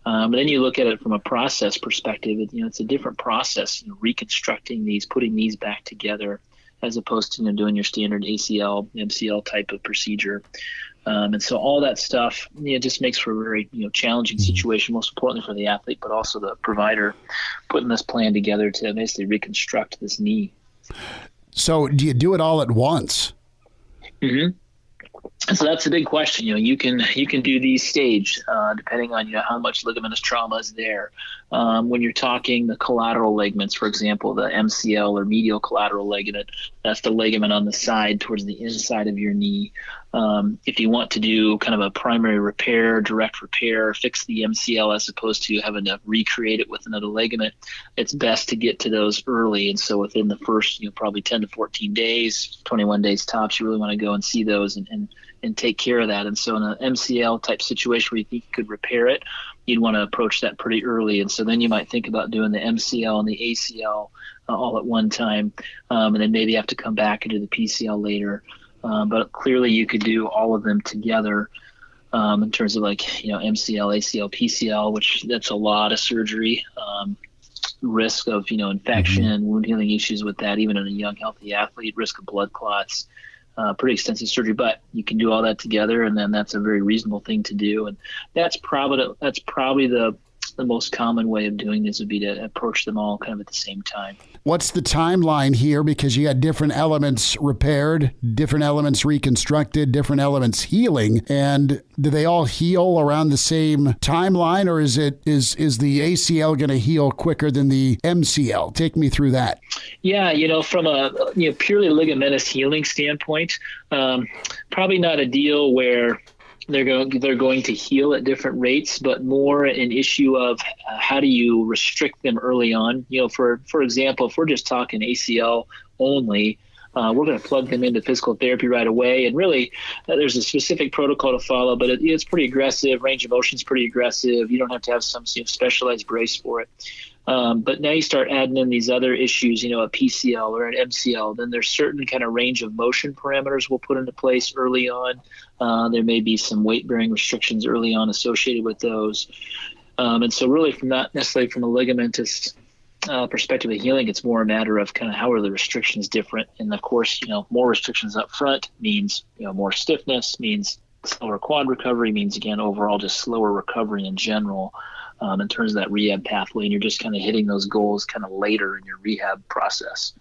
But then you look at it from a process perspective. It's a different process, reconstructing these, putting these back together, as opposed to doing your standard ACL, MCL type of procedure. And so all that stuff, just makes for a very challenging situation, most importantly for the athlete, but also the provider putting this plan together to basically reconstruct this knee. So do you do it all at once? Mm-hmm. So that's a big question. You can do these staged depending on how much ligamentous trauma is there. When you're talking the collateral ligaments, for example, the MCL or medial collateral ligament, that's the ligament on the side towards the inside of your knee. If you want to do kind of a primary repair, direct repair, fix the MCL as opposed to having to recreate it with another ligament, it's best to get to those early. And so within the first, probably 10 to 14 days, 21 days tops, you really want to go and see those and take care of that. And so in an MCL type situation where you think you could repair it, you'd want to approach that pretty early. And so then you might think about doing the MCL and the ACL all at one time, and then maybe have to come back and do the PCL later. But clearly you could do all of them together in terms of MCL, ACL, PCL, which that's a lot of surgery, risk of, infection, wound healing issues with that, even in a young, healthy athlete, risk of blood clots, pretty extensive surgery, but you can do all that together. And then that's a very reasonable thing to do. And that's probably the most common way of doing this would be to approach them all kind of at the same time. What's the timeline here? Because you had different elements repaired, different elements reconstructed, different elements healing. And do they all heal around the same timeline, or is the ACL going to heal quicker than the MCL? Take me through that. Yeah, from a purely ligamentous healing standpoint, probably not a deal where they're going to heal at different rates, but more an issue of how do you restrict them early on. For example, if we're just talking ACL only, we're going to plug them into physical therapy right away. And really, there's a specific protocol to follow, but it's pretty aggressive. Range of motion is pretty aggressive. You don't have to have some specialized brace for it. But now you start adding in these other issues, a PCL or an MCL, then there's certain kind of range of motion parameters we'll put into place early on. There may be some weight-bearing restrictions early on associated with those. And so really not necessarily from a ligamentous perspective of healing, it's more a matter of kind of how are the restrictions different. And of course, more restrictions up front means, more stiffness, means slower quad recovery, means again, overall just slower recovery in general. in terms of that rehab pathway, and you're just kind of hitting those goals kind of later in your rehab process.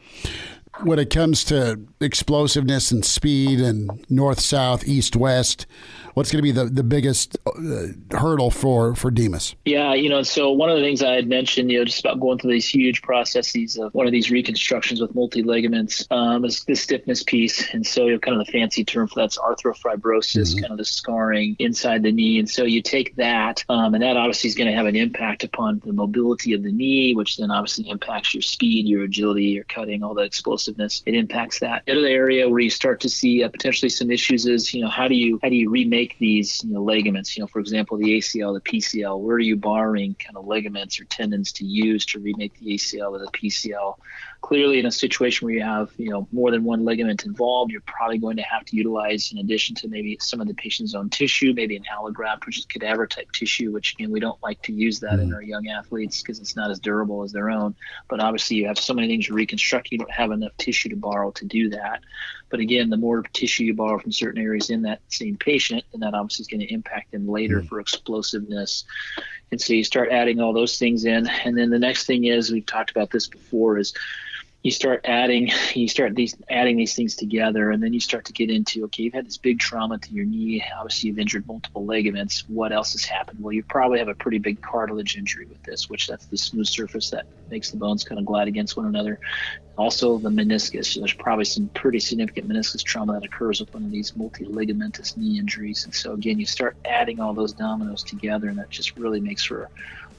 When it comes to explosiveness and speed and north-south, east-west, what's going to be the biggest hurdle for Demas? Yeah, so one of the things I had mentioned, just about going through these huge processes of one of these reconstructions with multi-ligaments is the stiffness piece. And so kind of the fancy term for that's arthrofibrosis, kind of the scarring inside the knee. And so you take that, and that obviously is going to have an impact upon the mobility of the knee, which then obviously impacts your speed, your agility, your cutting, all that explosiveness. It impacts that. The other area where you start to see potentially some issues is, how do you remake these ligaments? For example, the ACL, the PCL. Where are you borrowing kind of ligaments or tendons to use to remake the ACL or the PCL? Clearly, in a situation where you have more than one ligament involved, you're probably going to have to utilize, in addition to maybe some of the patient's own tissue, maybe an allograft, which is cadaver type tissue, which again we don't like to use that in our young athletes because it's not as durable as their own. But obviously, you have so many things to reconstruct, you don't have enough tissue to borrow to do that. But again, the more tissue you borrow from certain areas in that same patient, then that obviously is going to impact them later for explosiveness. And so you start adding all those things in. And then the next thing is, we've talked about this before, is you start adding these things together, and then you start to get into, okay, you've had this big trauma to your knee. Obviously, you've injured multiple ligaments. What else has happened? Well, you probably have a pretty big cartilage injury with this, which that's the smooth surface that makes the bones kind of glide against one another. Also, the meniscus. So there's probably some pretty significant meniscus trauma that occurs with one of these multi-ligamentous knee injuries. And so, again, you start adding all those dominoes together, and that just really makes for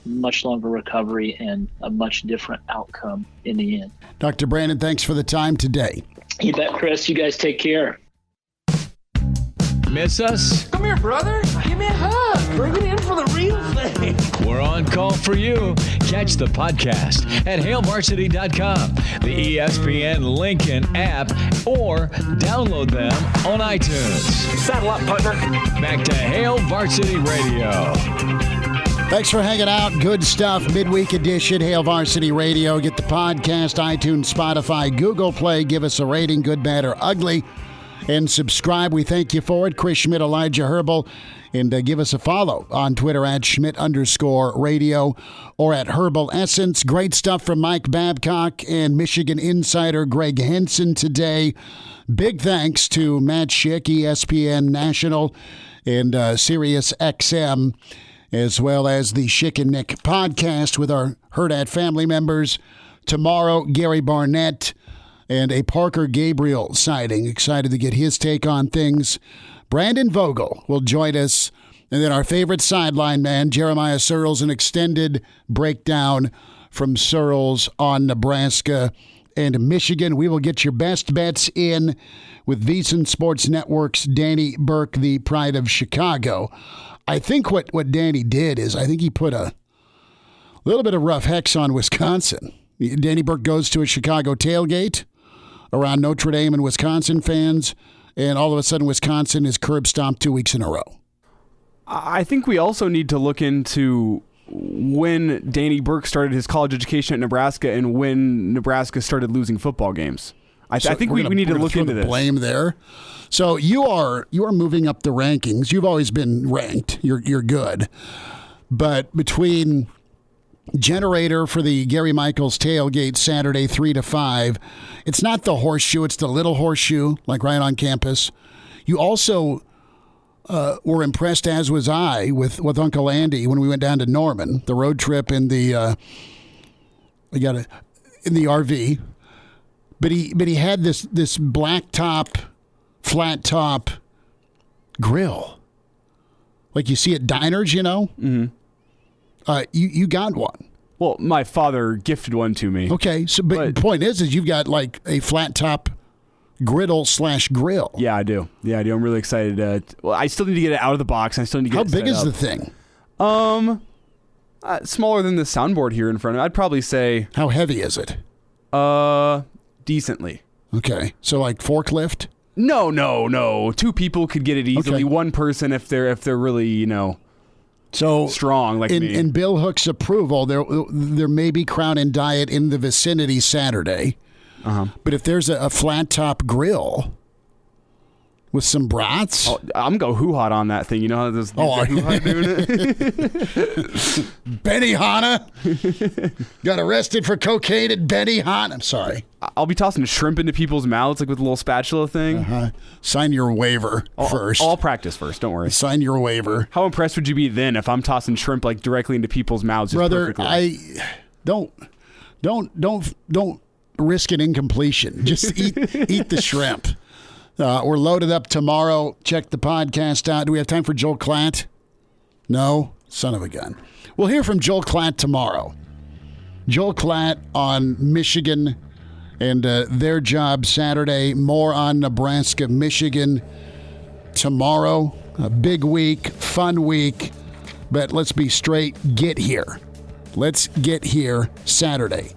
much longer recovery and a much different outcome in the end. Dr. Brandon, thanks for the time today. You bet, Chris. You guys take care. Miss us? Come here, brother. Give me a hug. Bring it in for the real thing. We're on call for you. Catch the podcast at hailvarsity.com, the ESPN Lincoln app, or download them on iTunes. Saddle up, partner. Back to Hail Varsity Radio. Thanks for hanging out. Good stuff. Midweek edition, Hail Varsity Radio. Get the podcast, iTunes, Spotify, Google Play. Give us a rating, good, bad, or ugly. And subscribe. We thank you for it. Chris Schmidt, Elijah Herbel. And give us a follow on Twitter at Schmidt_radio or at Herbal Essence. Great stuff from Mike Babcock and Michigan insider Gregg Henson today. Big thanks to Matt Schick, ESPN National, and Sirius XM, as well as the Schick and Nick podcast with our Hurrdat family members. Tomorrow, Gary Barnett and a Parker Gabriel sighting. Excited to get his take on things. Brandon Vogel will join us. And then our favorite sideline man, Jeremiah Searles, an extended breakdown from Searles on Nebraska and Michigan. We will get your best bets in with VSiN Sports Network's Danny Burke, the pride of Chicago. I think what Danny did is I think he put a little bit of rough hex on Wisconsin. Danny Burke goes to a Chicago tailgate around Notre Dame and Wisconsin fans, and all of a sudden Wisconsin is curb stomped 2 weeks in a row. I think we also need to look into when Danny Burke started his college education at Nebraska and when Nebraska started losing football games. I think we need to look into this. Blame there. So you are moving up the rankings. You've always been ranked. You're good. But between generator for the Gary Michaels tailgate Saturday 3 to 5, it's not the horseshoe, it's the little horseshoe, like right on campus. You also were impressed, as was I, with Uncle Andy when we went down to Norman, the road trip in the RV. But he had this black top, flat top grill, like you see at diners, Mm-hmm. You got one. Well, my father gifted one to me. Okay, so but the point is you've got like a flat top griddle/grill. Yeah, I do. I'm really excited. Well, I still need to get it out of the box. I still need to get it set up. How big is the thing? Smaller than the soundboard here in front of me. I'd probably say. How heavy is it? Decently. Okay, so like forklift? No. 2 people could get it easily. Okay. 1 person if they're really so strong like me. In Bill Hook's approval, there may be Crown and Diet in the vicinity Saturday. Uh-huh. But if there's a flat top grill, With some brats? Oh, I'm go hoo-hot on that thing. You know how this hoo-hot doing it? Benny Hanna got arrested for cocaine at Benny Hanna. I'm sorry. I'll be tossing shrimp into people's mouths like with a little spatula thing. Uh-huh. Sign your waiver first. I'll practice first. Don't worry. Sign your waiver. How impressed would you be then if I'm tossing shrimp like directly into people's mouths? Brother, perfectly? don't risk an incompletion. Just eat the shrimp. We're loaded up tomorrow. Check the podcast out. Do we have time for Joel Klatt? No? Son of a gun. We'll hear from Joel Klatt tomorrow. Joel Klatt on Michigan and their job Saturday. More on Nebraska-Michigan tomorrow. A big week, fun week. But let's be straight. Get here. Let's get here Saturday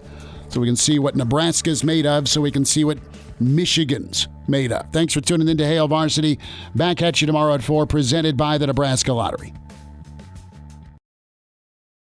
so we can see what Nebraska's made of, so we can see what Michigan's made up. Thanks for tuning in to Hail Varsity. Back at you tomorrow at 4, presented by the Nebraska Lottery.